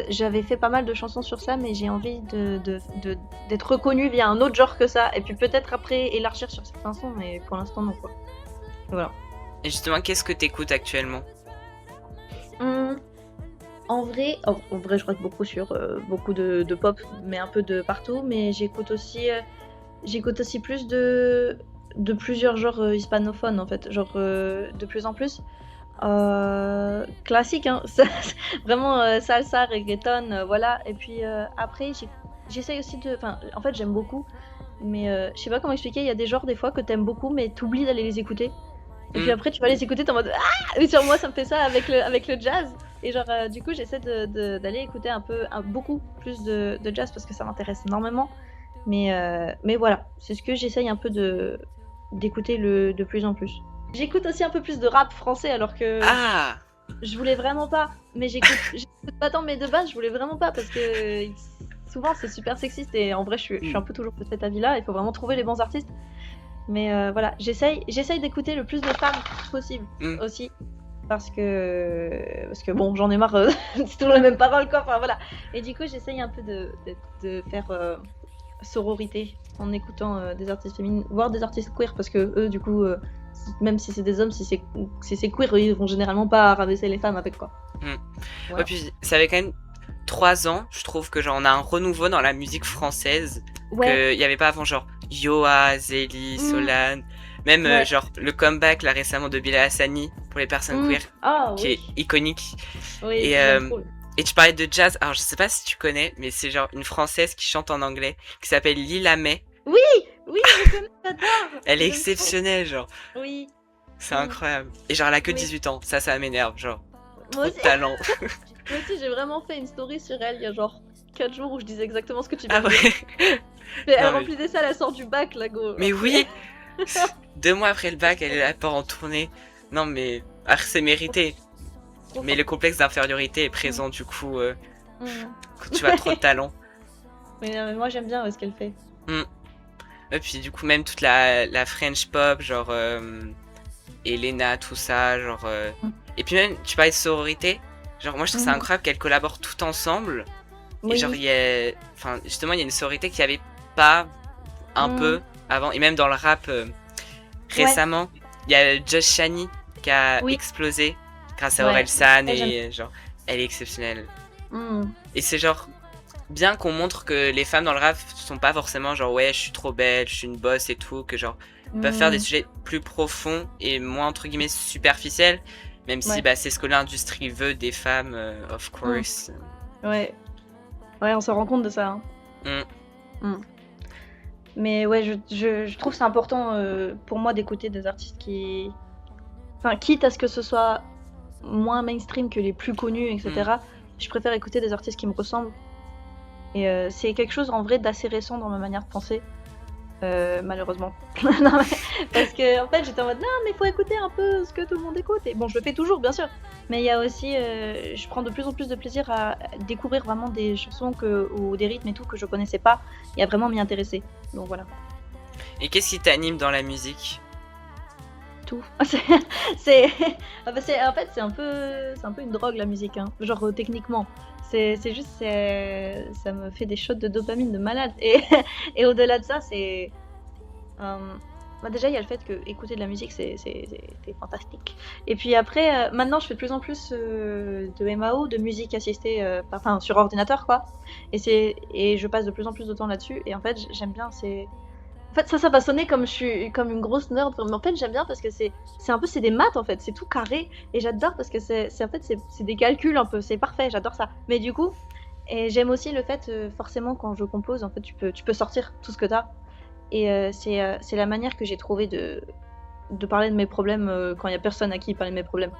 j'avais fait pas mal de chansons sur ça, mais j'ai envie d'être reconnue via un autre genre que ça, et puis peut-être après élargir sur certains sons, mais pour l'instant non quoi. Voilà. Et justement, qu'est-ce que t'écoutes actuellement? En vrai, je reste beaucoup sur beaucoup de pop, mais un peu de partout, mais j'écoute aussi plus de plusieurs genres hispanophones en fait, genre de plus en plus. Classique hein, vraiment salsa, reggaeton, voilà. Et puis après j'essaye aussi en fait j'aime beaucoup, mais je sais pas comment expliquer, il y a des genres des fois que t'aimes beaucoup mais t'oublies d'aller les écouter. Et puis après tu vas les écouter, t'es en mode ah, sur moi ça me fait ça avec le jazz. Et genre du coup j'essaie d'aller écouter beaucoup plus de jazz parce que ça m'intéresse énormément. Mais voilà, c'est ce que j'essaye un peu d'écouter de plus en plus. J'écoute aussi un peu plus de rap français alors que je voulais vraiment pas. Mais j'écoute pas tant, mais de base je voulais vraiment pas parce que souvent c'est super sexiste et en vrai je suis un peu toujours de cet avis là, il faut vraiment trouver les bons artistes. Mais voilà, j'essaye d'écouter le plus de femmes possible aussi. parce que bon, j'en ai marre, c'est toujours les mêmes paroles, quoi. Enfin voilà. Et du coup, j'essaye un peu de faire sororité en écoutant des artistes féminines, voire des artistes queer, parce que eux, du coup, même si c'est des hommes, si c'est queer, ils vont généralement pas rabaisser les femmes avec, quoi. Ouais, Voilà. puis ça fait quand même 3 ans, je trouve que genre on a un renouveau dans la musique française Ouais. qu'il y avait pas avant, genre Yoa, Zélie, Mm. Solane, même Ouais. genre le comeback là récemment de Bilal Hassani pour les personnes Mm. queer Ah qui est oui. iconique. Oui, Et, j'aime trop. et tu parlais de jazz, alors je sais pas si tu connais, mais c'est genre une française qui chante en anglais qui s'appelle Lila May. Oui, oui, je connais, j'adore. Elle est J'aime trop. exceptionnelle, genre Oui. c'est Mm. incroyable. Et genre elle a que Oui. 18 ans, ça m'énerve, genre Moi trop de aussi. talent. Moi aussi, j'ai vraiment fait une story sur elle il y a genre 4 jours où je disais exactement ce que tu viens Ah de dire. ouais. Mais elle Non, mais- remplit des salles, elle sort du bac, la go. Mais oui. 2 mois après le bac, elle est là part en tournée. Non mais c'est mérité. Mais le complexe d'infériorité est présent du coup Mm. quand tu as trop de talent. Mais moi, j'aime bien ce qu'elle fait. Et puis du coup même toute la French pop, genre Elena, tout ça, genre... Mm. Et puis même, tu parlais de sororité, genre moi je trouve ça Mhm. incroyable qu'elles collaborent tout ensemble. Et Oui. genre il y a... Enfin justement il y a une sororité qu'il n'y avait pas un Mm. peu avant. Et même dans le rap récemment, il y a Josh Shani qui a Oui. explosé grâce à Ouais. Orelsan Ouais, et genre elle est exceptionnelle. Mm. Et c'est genre bien qu'on montre que les femmes dans le rap sont pas forcément genre ouais je suis trop belle, je suis une boss et tout, que genre ils peuvent faire des sujets plus profonds et moins entre guillemets superficiels, même si Ouais. bah, c'est ce que l'industrie veut des femmes, of course. Ouais. Ouais, on se rend compte de ça. Hein. Mm. Mais ouais, je trouve c'est important pour moi d'écouter des artistes qui... Enfin, quitte à ce que ce soit moins mainstream que les plus connus, etc. Je préfère écouter des artistes qui me ressemblent. Et c'est quelque chose en vrai d'assez récent dans ma manière de penser. Malheureusement. Non, mais- parce que en fait j'étais en mode non mais faut écouter un peu ce que tout le monde écoute. Et bon je le fais toujours bien sûr. Mais il y a aussi, je prends de plus en plus de plaisir à découvrir vraiment des chansons ou des rythmes et tout que je connaissais pas et à vraiment m'y intéresser. Donc voilà. Et qu'est-ce qui t'anime dans la musique? Tout. c'est en fait c'est un peu une drogue la musique hein. Genre techniquement c'est juste ça me fait des shots de dopamine de malade et au-delà de ça c'est bah déjà il y a le fait que écouter de la musique c'est fantastique et puis après maintenant je fais de plus en plus de MAO de musique assistée enfin sur ordinateur quoi et je passe de plus en plus de temps là-dessus et en fait j'aime bien en fait, ça va sonner comme je suis comme une grosse nerd, mais en fait, j'aime bien parce que c'est un peu c'est des maths en fait, c'est tout carré et j'adore parce que c'est en fait c'est des calculs un peu, c'est parfait, j'adore ça. Mais du coup, et j'aime aussi le fait forcément quand je compose, en fait, tu peux sortir tout ce que t'as et c'est la manière que j'ai trouvé de parler de mes problèmes quand il y a personne à qui parler de mes problèmes.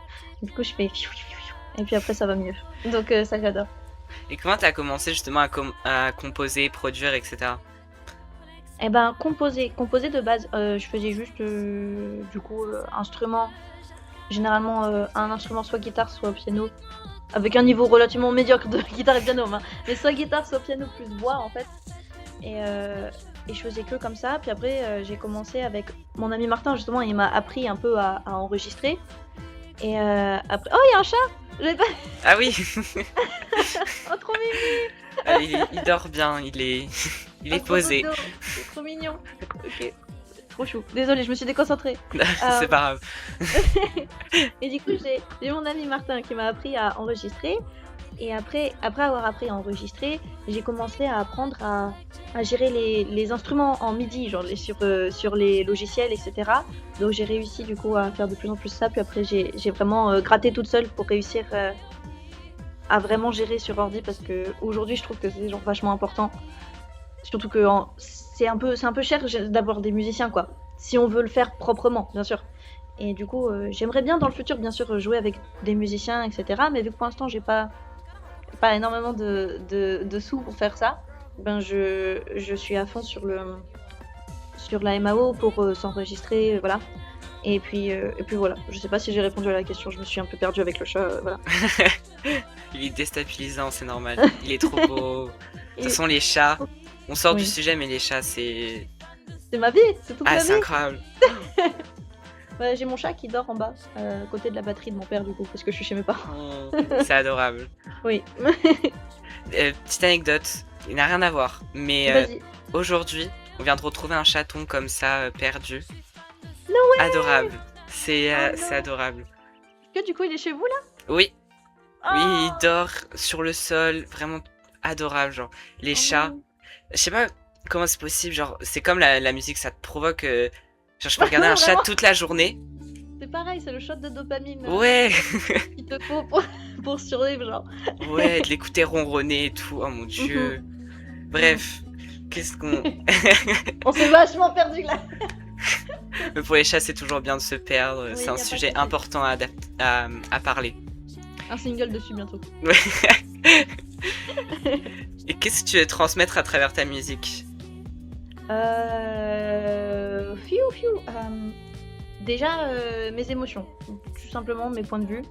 Du coup, je fais et puis après ça va mieux. Donc ça j'adore. Et comment t'as commencé justement à composer, produire, etc. Eh ben, composer de base, je faisais juste du coup instrument, généralement un instrument soit guitare soit piano, avec un niveau relativement médiocre de guitare et piano, hein. Mais soit guitare soit piano plus voix en fait. Et je faisais que comme ça. Puis après j'ai commencé avec mon ami Martin justement, il m'a appris un peu à enregistrer. Et après, oh il y a un chat, j'avais pas... Ah oui. Oh trop mignon. Ah, il dort bien, il est Trop posé. dodo, c'est trop mignon. Ok, trop chou. Désolée, je me suis déconcentrée. C'est pas grave. Et du coup, j'ai mon ami Martin qui m'a appris à enregistrer. Et après avoir appris à enregistrer, j'ai commencé à apprendre à gérer les instruments en MIDI, genre sur les logiciels, etc. Donc j'ai réussi du coup à faire de plus en plus ça. Puis après, j'ai vraiment gratté toute seule pour réussir à vraiment gérer sur ordi parce que aujourd'hui, je trouve que c'est genre vachement important. Surtout que c'est un peu cher d'avoir des musiciens quoi. Si on veut le faire proprement, bien sûr. Et du coup, j'aimerais bien dans le futur, bien sûr, jouer avec des musiciens, etc. Mais vu que pour l'instant, j'ai pas énormément de sous pour faire ça, ben je suis à fond sur la MAO pour s'enregistrer, voilà. Et puis voilà. Je sais pas si j'ai répondu à la question. Je me suis un peu perdue avec le chat, voilà. Il est déstabilisant, c'est normal. Il est trop beau. De toute façon, les chats. On sort du Oui. sujet, mais les chats, c'est. C'est ma vie, c'est toute Ah, ma c'est vie. incroyable. Bah, j'ai mon chat qui dort en bas, à côté de la batterie de mon père du coup, parce que je suis chez mes parents. Oh, c'est adorable. Oui. Petite anecdote, il n'a rien à voir, mais Vas-y. aujourd'hui, on vient de retrouver un chaton comme ça, perdu. No way! Adorable. C'est Oh c'est non! adorable. Que du coup il est chez vous là? Oui, oui, il Oh! dort sur le sol, vraiment adorable, genre. Les Oh chats, non! je sais pas comment c'est possible, genre, c'est comme la musique, ça te provoque. Genre, je peux regarder un chat Vraiment? toute la journée. C'est pareil, c'est le shot de dopamine Ouais, qu'il te faut pour survivre, genre. ouais, de l'écouter ronronner et tout, oh mon dieu. Bref, qu'est-ce qu'on. On s'est vachement perdu là. Mais pour les chats, c'est toujours bien de se perdre, Oui, c'est y a un pas de sujet souci. important à parler. Un single dessus bientôt. Et qu'est-ce que tu veux transmettre à travers ta musique? Fiou fiou. Déjà mes émotions, tout simplement mes points de vue.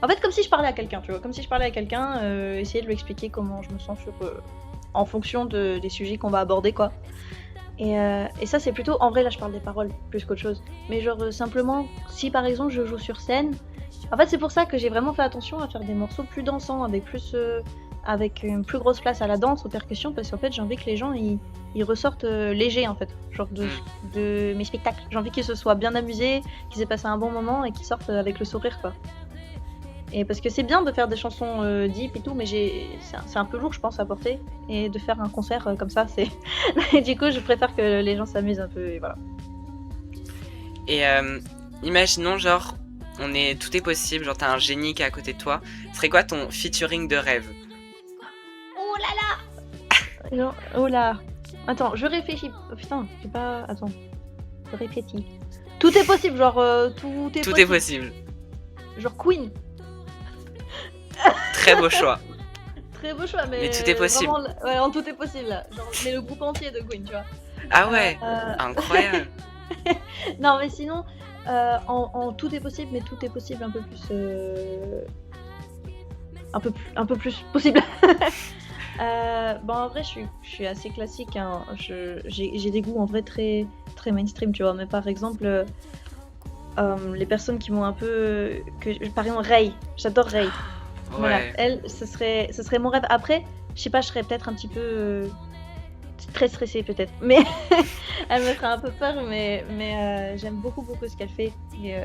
En fait, comme si je parlais à quelqu'un, tu vois, comme si je parlais à quelqu'un, essayer de lui expliquer comment je me sens en fonction des sujets qu'on va aborder, quoi. Et ça, c'est plutôt, en vrai, là, je parle des paroles plus qu'autre chose. Mais genre simplement, si par exemple je joue sur scène, en fait, c'est pour ça que j'ai vraiment fait attention à faire des morceaux plus dansants, avec une plus grosse place à la danse, aux percussions, parce qu'en fait, j'ai envie que les gens ils ressortent légers, en fait, genre de mes spectacles. J'ai envie qu'ils se soient bien amusés, qu'ils aient passé un bon moment et qu'ils sortent avec le sourire, quoi. Et parce que c'est bien de faire des chansons deep et tout, mais c'est un peu lourd, je pense, à porter. Et de faire un concert comme ça, c'est. Et du coup, je préfère que les gens s'amusent un peu, et voilà. Et imaginons, genre, tout est possible, genre t'as un génie qui est à côté de toi. Ce serait quoi ton featuring de rêve? Oh là là! Non, oh là! Attends, je réfléchis. Oh, putain, j'ai pas. Attends. Je réfléchis. Tout est possible, genre tout est Tout possible. est possible. Genre Queen. Très beau choix. Très beau choix, mais. Mais tout est possible. Vraiment, ouais, en tout est possible là. Genre, mais le groupe entier de Queen, tu vois. Ah ouais, incroyable. Non, mais sinon, en tout est possible, mais tout est possible un peu plus. Un peu plus possible. Bon, en vrai, je suis assez classique. Hein. J'ai des goûts en vrai très, très mainstream, tu vois. Mais par exemple, les personnes qui m'ont un peu. Par exemple, Ray. J'adore Ray. Ouais. Voilà, elle, ce serait mon rêve. Après, je sais pas, je serais peut-être un petit peu très stressée peut-être, mais elle me ferait un peu peur, mais j'aime beaucoup ce qu'elle fait et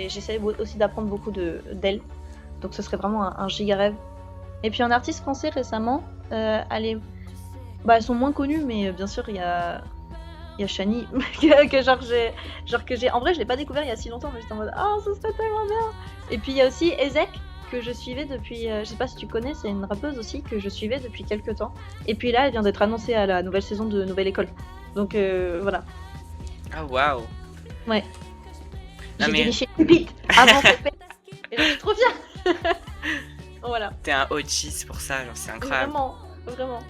j'essaie aussi d'apprendre beaucoup d'elle. Donc ce serait vraiment un giga rêve. Et puis en artiste français récemment, elles sont moins connues, mais bien sûr il y a Shani que j'ai en vrai je l'ai pas découvert il y a si longtemps, mais j'étais en mode oh ça serait tellement bien. Et puis il y a aussi Ezek que je suivais depuis, je sais pas si tu connais, c'est une rappeuse aussi que je suivais depuis quelques temps. Et puis là, elle vient d'être annoncée à la nouvelle saison de Nouvelle École. Donc voilà. Ah waouh. Ouais. Non, J'ai mais... déniché une bite avant qu'elle pète. Et je suis trop fière. Voilà. T'es un OG, c'est pour ça, genre c'est incroyable. Vraiment, vraiment.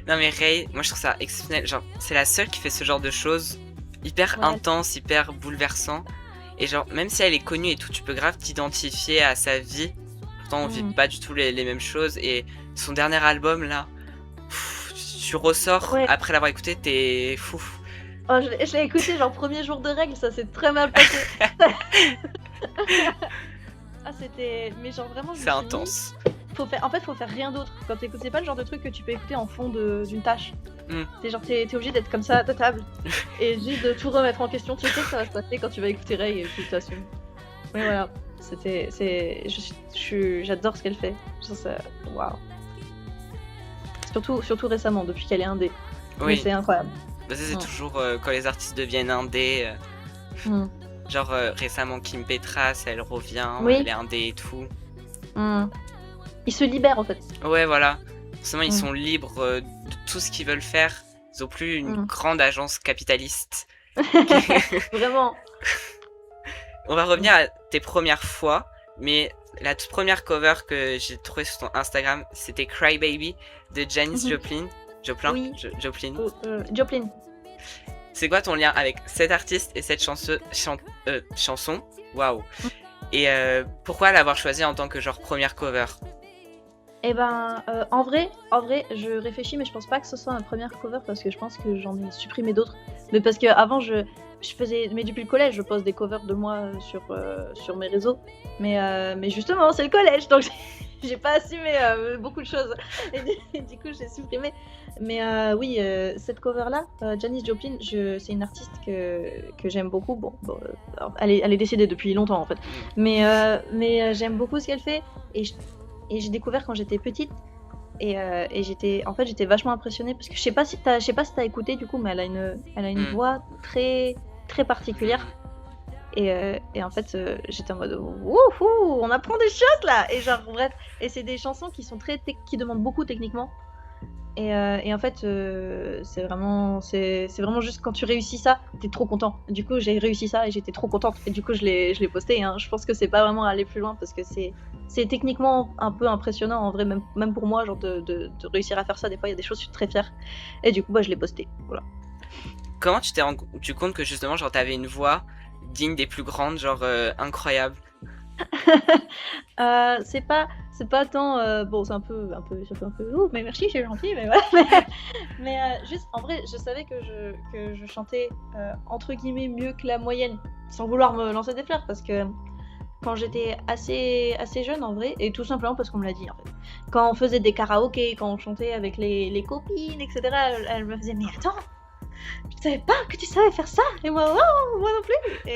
Non mais Ray, moi je trouve ça exceptionnel. Genre, c'est la seule qui fait ce genre de choses hyper Ouais. intense, hyper bouleversant. Et genre, même si elle est connue et tout, tu peux grave t'identifier à sa vie. Pourtant, on vit pas du tout les mêmes choses. Et son dernier album, là, tu ressors, Ouais. après l'avoir écouté, t'es fou. Oh, je l'ai écouté genre premier jour de règles, ça s'est très mal passé. Ah, c'était. Mais genre vraiment, je me C'est suis dit, intense. En fait, faut faire rien d'autre. Quand t'écoutes, c'est pas le genre de truc que tu peux écouter en fond d'une tâche. T'es genre, t'es obligé d'être comme ça à ta table et juste de tout remettre en question. Tu sais que ça va se passer quand tu vas écouter Ray et tu t'assumes. Mais voilà, j'adore ce qu'elle fait. Genre, ça, waouh. Surtout récemment, depuis qu'elle est indé. Oui. Mais c'est incroyable. Bah, ça, c'est toujours quand les artistes deviennent indés. Genre récemment Kim Petras, elle revient, Oui. elle est indé et tout. Ils se libèrent en fait. Ouais, voilà. Forcément, ils sont libres de tout ce qu'ils veulent faire. Ils ont plus une grande agence capitaliste. Vraiment. On va revenir à tes premières fois, mais la toute première cover que j'ai trouvée sur ton Instagram, c'était Cry Baby de Janis Joplin. Oui. Joplin. Joplin. C'est quoi ton lien avec cet artiste et cette chanson? Waouh. Et pourquoi l'avoir choisi en tant que genre première cover? Et ben, en vrai, je réfléchis, mais je pense pas que ce soit ma première cover parce que je pense que j'en ai supprimé d'autres. Mais parce que avant, je faisais, mais depuis le collège, je pose des covers de moi sur mes réseaux. Mais justement, c'est le collège, donc j'ai pas assumé beaucoup de choses. Et du coup, j'ai supprimé. Mais oui, cette cover-là, Janis Joplin, c'est une artiste que j'aime beaucoup. Bon, alors, elle est décédée depuis longtemps en fait. Mais j'aime beaucoup ce qu'elle fait. Et j'ai découvert quand j'étais petite. Et j'étais vachement impressionnée parce que je sais pas si t'as écouté du coup, mais elle a une Hmm. voix très, très particulière. Et en fait, j'étais en mode wouhou, on apprend des choses là! Et genre, bref, et c'est des chansons qui sont qui demandent beaucoup techniquement. Et en fait, c'est vraiment juste quand tu réussis ça, t'es trop content. Du coup, j'ai réussi ça et j'étais trop contente. Et du coup, je l'ai posté. Hein. Je pense que c'est pas vraiment aller plus loin parce que c'est techniquement un peu impressionnant en vrai, même pour moi, genre de réussir à faire ça. Des fois, il y a des choses, je suis très fière. Et du coup, bah, je l'ai posté. Voilà. Comment tu t'es rendu compte que justement, genre, t'avais une voix digne des plus grandes, genre incroyable? C'est pas tant. Bon, c'est un peu. Oh, mais merci, c'est gentil, mais voilà. Mais juste, en vrai, je savais que je chantais entre guillemets mieux que la moyenne, sans vouloir me lancer des fleurs, parce que quand j'étais assez jeune en vrai, et tout simplement parce qu'on me l'a dit en fait. Quand on faisait des karaokés, quand on chantait avec les copines, etc., elle me faisait mais attends, je savais pas que tu savais faire ça, et moi, oh, moi non plus.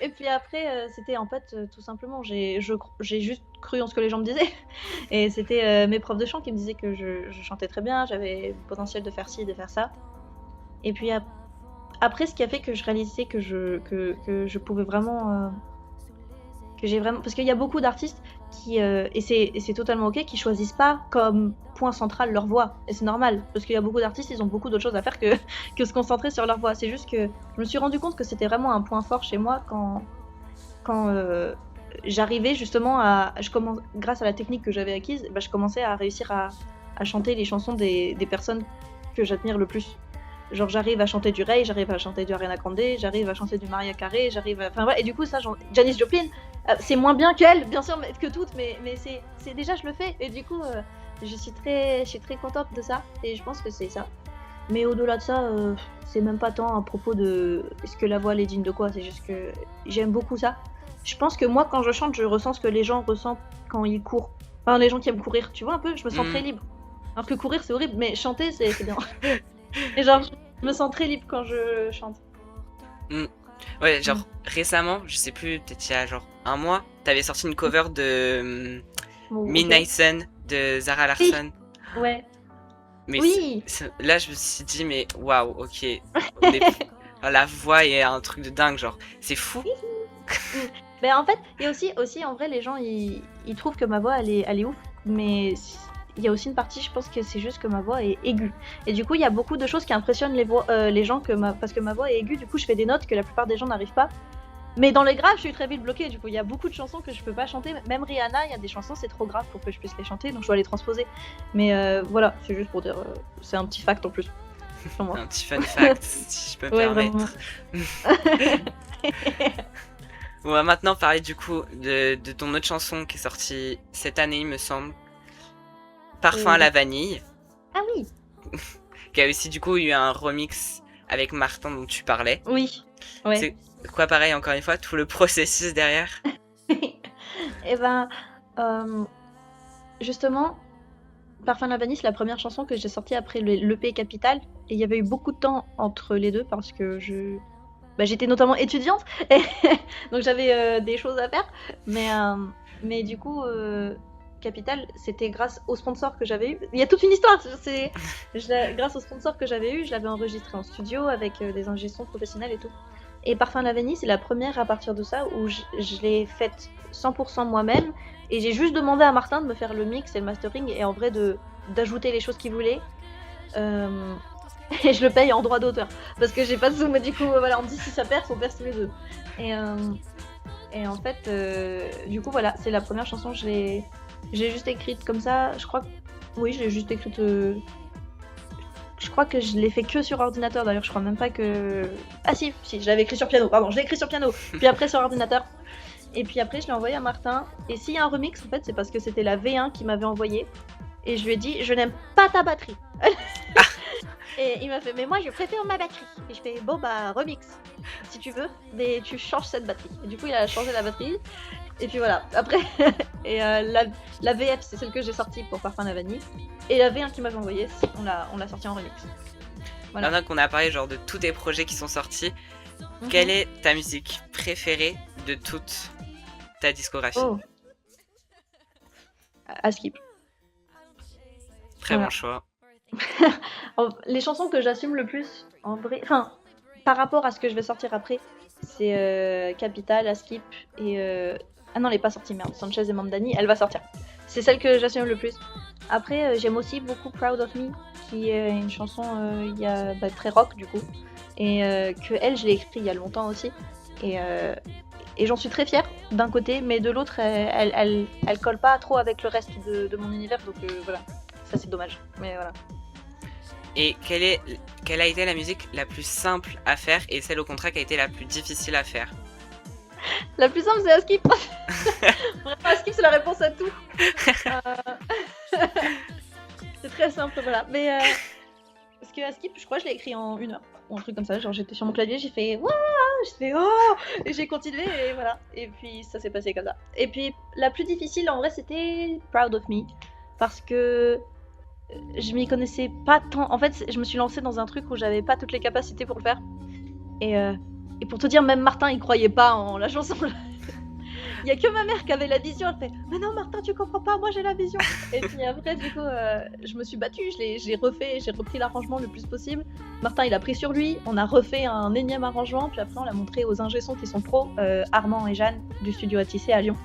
Et puis après, c'était en fait tout simplement, j'ai juste cru en ce que les gens me disaient. Et c'était mes profs de chant qui me disaient que je chantais très bien, j'avais le potentiel de faire ci, de faire ça. Et puis après, ce qui a fait que je réalisais que je pouvais vraiment. Que j'ai vraiment. Parce qu'il y a beaucoup d'artistes qui. Et c'est totalement ok, qui choisissent pas comme point central leur voix. Et c'est normal. Parce qu'il y a beaucoup d'artistes, ils ont beaucoup d'autres choses à faire que se concentrer sur leur voix. C'est juste que je me suis rendu compte que c'était vraiment un point fort chez moi quand j'arrivais justement grâce à la technique que j'avais acquise, bah, je commençais à réussir à chanter les chansons des personnes que j'admire le plus. Genre j'arrive à chanter du Ray, j'arrive à chanter du Ariana Grande, j'arrive à chanter du Mariah Carey, enfin voilà, et du coup ça, Janis Joplin, c'est moins bien qu'elle, bien sûr, que toutes, mais c'est déjà je le fais, et du coup je suis très contente de ça, et je pense que c'est ça. Mais au-delà de ça, c'est même pas tant à propos de est-ce que la voix elle est digne de quoi, c'est juste que j'aime beaucoup ça. Je pense que moi quand je chante, je ressens ce que les gens ressentent quand ils courent. Enfin les gens qui aiment courir, tu vois un peu, je me sens très Hmm. libre. Alors que courir c'est horrible, mais chanter c'est bien. Et genre je me sens très libre quand je chante. Hmm. Ouais, Mm. genre récemment, je sais plus, peut-être il y a genre un mois, t'avais sorti une cover de Bon, ok. Midnight Sun de Zara Oui, Larsson. ouais. Mais Oui. là, je me suis dit, mais waouh, ok, on est... la voix est un truc de dingue, genre, c'est fou. Mm. Ben en fait, il y a aussi en vrai les gens ils trouvent que ma voix elle est ouf, mais il y a aussi une partie, je pense que c'est juste que ma voix est aiguë. Et du coup, il y a beaucoup de choses qui impressionnent les gens parce que ma voix est aiguë, du coup, je fais des notes que la plupart des gens n'arrivent pas. Mais dans les graves, je suis très vite bloquée. Du coup, il y a beaucoup de chansons que je peux pas chanter. Même Rihanna, il y a des chansons, c'est trop grave pour que je puisse les chanter, donc je dois les transposer. Mais voilà, c'est juste pour dire, c'est un petit fact en plus sur moi. Un petit fun fact, si je peux me Ouais, vraiment. permettre. On va maintenant parler du coup de ton autre chanson qui est sortie cette année, il me semble. Parfum à la vanille, Ah oui, qui a aussi du coup eu un remix avec Martin dont tu parlais. oui, ouais. C'est quoi pareil, encore une fois, tout le processus derrière? Et ben, euh, justement, Parfum de la vanille, c'est la première chanson que j'ai sortie après l'EP Capital. Et il y avait eu beaucoup de temps entre les deux parce que j'étais notamment étudiante. Et donc j'avais des choses à faire. Mais du coup, Capital, c'était grâce au sponsor que j'avais eu. Il y a toute une histoire. Grâce au sponsor que j'avais eu, je l'avais enregistré en studio avec des ingé sons professionnels et tout. Et Parfum de la vanille, c'est la première à partir de ça où je l'ai faite 100% moi-même. Et j'ai juste demandé à Martin de me faire le mix et le mastering et en vrai d'ajouter les choses qu'il voulait. Euh, et je le paye en droit d'auteur. Parce que j'ai pas de sous, mais du coup, voilà, on me dit si ça perd, on perd tous les deux. Et, euh, et en fait, du coup, voilà, c'est la première chanson, j'ai juste écrite comme ça. Je crois que. Oui, je l'ai juste écrite. Je crois que je l'ai fait que sur ordinateur d'ailleurs, je crois même pas que. Ah si, je l'avais écrit sur piano, pardon, je l'ai écrit sur piano, puis après sur ordinateur. Et puis après, je l'ai envoyé à Martin. Et s'il y a un remix, en fait, c'est parce que c'était la V1 qui m'avait envoyé. Et je lui ai dit, je n'aime pas ta batterie. Et il m'a fait, mais moi je préfère ma batterie. Et je fais, bon bah remix, si tu veux, mais tu changes cette batterie. Et du coup, il a changé la batterie. Et puis voilà, après, et la VF, c'est celle que j'ai sortie pour Parfum la Vanille. Et la V1 qui m'avait envoyé, on l'a sortie en remix. Voilà. Maintenant qu'on a parlé genre de tous tes projets qui sont sortis, quelle est ta musique préférée de toute ta discographie? À skip. Très bon choix. Les chansons que j'assume le plus, en vrai, enfin, par rapport à ce que je vais sortir après, c'est Capital, Askip et ah non, elle est pas sortie, merde, Sanchez et Mamdani, elle va sortir. C'est celle que j'assume le plus. Après, j'aime aussi beaucoup Proud of Me, qui est une chanson très rock du coup, et que elle, je l'ai écrite il y a longtemps aussi, et j'en suis très fière d'un côté, mais de l'autre, elle colle pas trop avec le reste de mon univers, donc voilà, ça c'est dommage, mais voilà. Et quelle a été la musique la plus simple à faire et celle au contraire qui a été la plus difficile à faire? La plus simple, c'est Askip. Vraiment, Askip, c'est la réponse à tout. C'est très simple, voilà. Mais parce que Askip, je crois que je l'ai écrit en 1 heure ou un truc comme ça. Genre, j'étais sur mon clavier, j'ai fait waouh, j'ai fait oh, et j'ai continué et voilà. Et puis ça s'est passé comme ça. Et puis la plus difficile, en vrai, c'était Proud of Me parce que je m'y connaissais pas tant. En fait, je me suis lancée dans un truc où j'avais pas toutes les capacités pour le faire. Et pour te dire, même Martin, il croyait pas en la chanson. Il y a que ma mère qui avait la vision. Elle fait, mais non, Martin, tu comprends pas, moi j'ai la vision. Et puis après, du coup, je me suis battue, j'ai repris l'arrangement le plus possible. Martin, il a pris sur lui, on a refait un énième arrangement, puis après, on l'a montré aux ingé-sons qui sont pros, Armand et Jeanne, du studio Atissé à Lyon.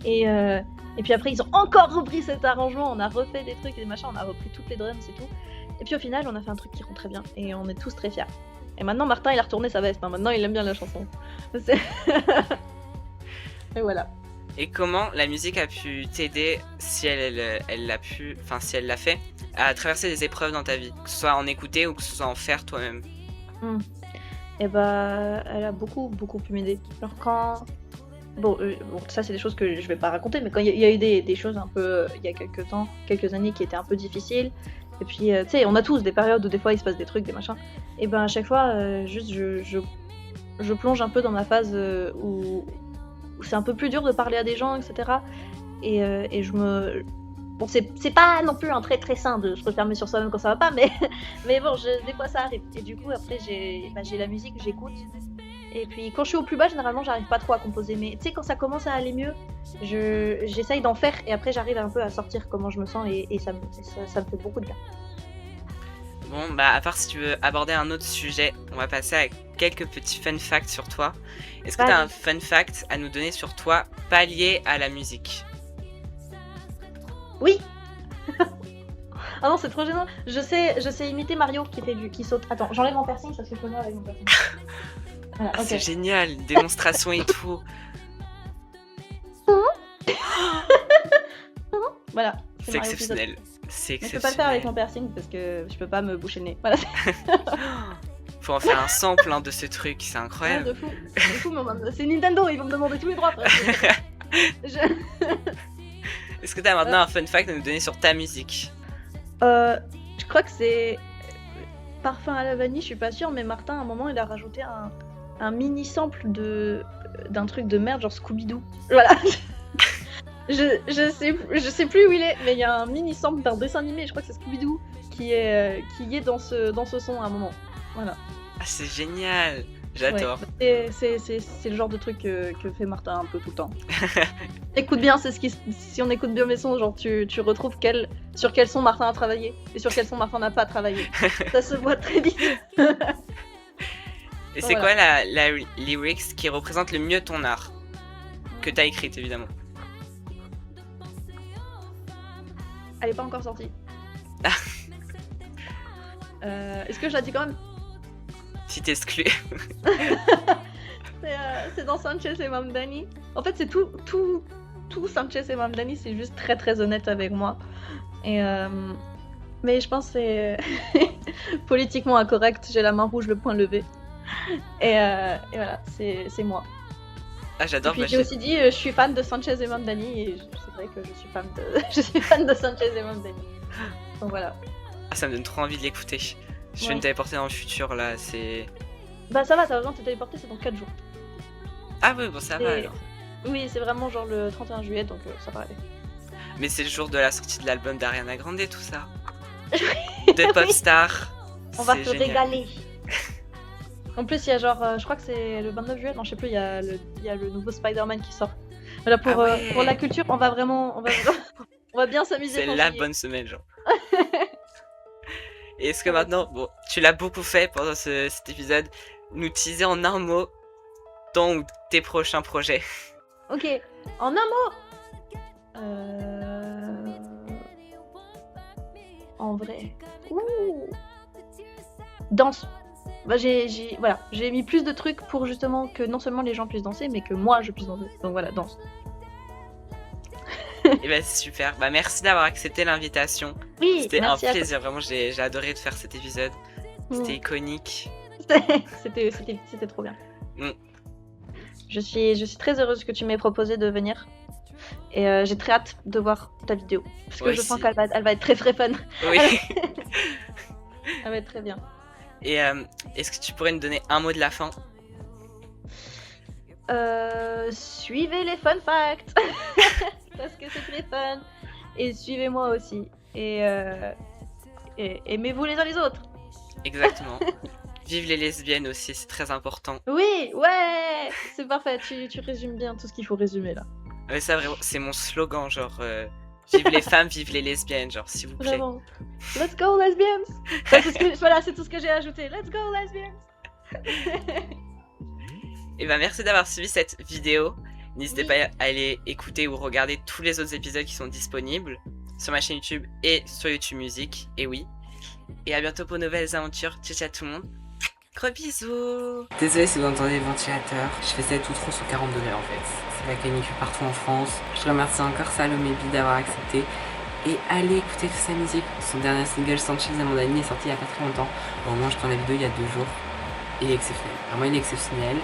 Et puis après, ils ont encore repris cet arrangement, on a refait des trucs et des machins, on a repris toutes les drums et tout. Et puis au final, on a fait un truc qui rend très bien, et on est tous très fiers. Et maintenant, Martin, il a retourné sa veste, hein. Maintenant, il aime bien la chanson. Et voilà. Et comment la musique a pu t'aider, si elle l'a pu, enfin si elle l'a fait, à traverser des épreuves dans ta vie, que ce soit en écouter ou que ce soit en faire toi-même? Et bah, elle a beaucoup pu m'aider. Genre quand... Bon, ça c'est des choses que je vais pas raconter, mais quand il y a eu des choses un peu, il y a quelques années qui étaient un peu difficiles, et puis tu sais, on a tous des périodes où des fois il se passe des trucs, des machins, et ben à chaque fois, juste je plonge un peu dans ma phase où c'est un peu plus dur de parler à des gens, etc. Et je me... Bon, c'est pas non plus un trait très sain de se refermer sur soi-même quand ça va pas, mais bon, des fois ça arrive. Et du coup, après, j'ai la musique, j'écoute. Et puis quand je suis au plus bas, généralement, j'arrive pas trop à composer. Mais tu sais, quand ça commence à aller mieux, j'essaye d'en faire. Et après, j'arrive un peu à sortir comment je me sens. Et ça me fait beaucoup de bien. Bon, bah à part si tu veux aborder un autre sujet, on va passer à quelques petits fun facts sur toi. Est-ce que tu as un fun fact à nous donner sur toi, pas lié à la musique? Oui. Ah non, c'est trop gênant. Je sais imiter Mario qui saute. Attends, j'enlève mon piercing parce que je peux voir avec mon piercing. Voilà, okay. C'est génial, démonstration et tout. Voilà. C'est exceptionnel. C'est exceptionnel. Mais je peux pas le faire avec mon piercing parce que je peux pas me boucher le nez. Voilà. Faut en faire un sample de ce truc, c'est incroyable. Ouais, de fou, c'est Nintendo, ils vont me demander tous les droits. Est-ce que t'as maintenant un fun fact à nous donner sur ta musique? Je crois que c'est Parfum à la vanille, je suis pas sûre, mais Martin à un moment il a rajouté un mini sample d'un truc de merde genre Scooby-Doo. Voilà. je sais plus où il est, mais il y a un mini sample d'un dessin animé, je crois que c'est Scooby-Doo qui est dans ce son à un moment. Voilà. Ah, c'est génial, j'adore. Ouais, c'est le genre de truc que fait Martin un peu tout le temps. Écoute bien, si on écoute bien mes sons, genre tu retrouves sur quel son Martin a travaillé et sur quel son Martin n'a pas travaillé. Ça se voit très vite. Et c'est quoi la lyrics qui représente le mieux ton art? Que t'as écrite évidemment. Elle est pas encore sortie. Est-ce que je la dis quand même? Si t'exclus. C'est dans Sanchez et Mamdani. En fait, c'est tout Sanchez et Mamdani, c'est juste très très honnête avec moi. Mais je pense que c'est politiquement incorrect. J'ai la main rouge, le poing levé. Et voilà, c'est moi. Ah, Et j'adore. puis Bah, j'ai aussi dit je suis fan de Sanchez et Mandani et c'est vrai que je suis fan de je suis fan de Sanchez et Mandani. Donc voilà. Ah, ça me donne trop envie de l'écouter. Je vais me Ouais. téléporter dans le futur là, c'est. Bah ça va, t'as besoin de te téléporter, c'est dans 4 jours. Ah, ouais, bon, ça va Et- alors. Oui, c'est vraiment genre le 31 juillet, donc ça va aller. Mais c'est le jour de la sortie de l'album d'Ariana Grande, tout ça. De Popstar. On va C'est se génial. régaler. En plus, il y a genre, je crois que c'est le 29 juillet, non, je sais plus, il y a le nouveau Spider-Man qui sort. Voilà, Ah ouais. pour la culture, on va vraiment, on va bien s'amuser. C'est pour la juillet. bonne semaine, genre. Et est-ce que maintenant, bon, tu l'as beaucoup fait pendant cet épisode, nous teaser en un mot ton ou tes prochains projets? Ok, en un mot. En vrai. Ouh. Danse. Bah, j'ai mis plus de trucs pour justement que non seulement les gens puissent danser, mais que moi je puisse danser. Donc voilà, danse. Et bah c'est super, bah merci d'avoir accepté l'invitation. Oui, C'était un merci à toi. plaisir, vraiment j'ai adoré de faire cet épisode. C'était iconique. C'était trop bien. Mm. Je suis très heureuse que tu m'aies proposé de venir. Et j'ai très hâte de voir ta vidéo. Parce que Moi je sens aussi. qu'elle va être très fun. Oui. Elle va être très bien. Et est-ce que tu pourrais nous donner un mot de la fin? Suivez les fun facts. Parce que c'est très fun. Et suivez-moi aussi. Et aimez-vous les uns les autres. Exactement. Vive les lesbiennes aussi, c'est très important. Oui, ouais. C'est parfait. Tu résumes bien tout ce qu'il faut résumer là. Mais ça vraiment, c'est mon slogan, genre vive les femmes, vive les lesbiennes, genre s'il vous plaît. Vraiment. Let's go lesbians. Ça, voilà, c'est tout ce que j'ai ajouté. Let's go lesbians. Et bah merci d'avoir suivi cette vidéo. N'hésitez Oui. pas à aller écouter ou regarder tous les autres épisodes qui sont disponibles sur ma chaîne YouTube et sur YouTube Music. Et oui. Et à bientôt pour de nouvelles aventures. Ciao ciao tout le monde. Gros bisous. Désolé si vous entendez le ventilateur. Je fais cette outro sous 40 degrés en fait. C'est la canicule partout en France. Je remercie encore Salomé B d'avoir accepté. Et allez écouter toute sa musique. Son dernier single Sanchez et Mandani est sorti il y a pas très longtemps. Au moment où je tourne la vidéo il y a 2 jours. Il est exceptionnel. Vraiment il est exceptionnel.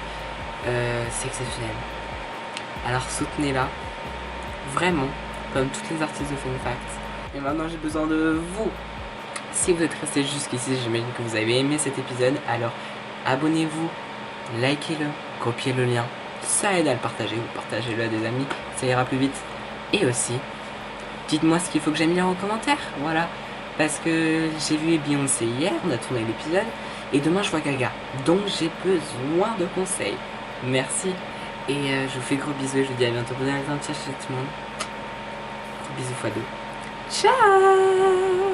C'est exceptionnel. Alors soutenez-la. Vraiment. Comme toutes les artistes de Fun Facts. Et maintenant j'ai besoin de vous. Si vous êtes resté jusqu'ici, j'imagine que vous avez aimé cet épisode. Alors abonnez-vous, likez-le, copiez le lien. Ça aide à le partager ou partagez-le à des amis. Ça ira plus vite. Et aussi, dites-moi ce qu'il faut que j'améliore en commentaire. Voilà. Parce que j'ai vu Beyoncé hier, on a tourné l'épisode. Et demain je vois Gaga. Donc j'ai besoin de conseils. Merci. Et je vous fais gros bisous et je vous dis à bientôt. Bonne année, ciao tout le monde. Gros bisous x2. Ciao.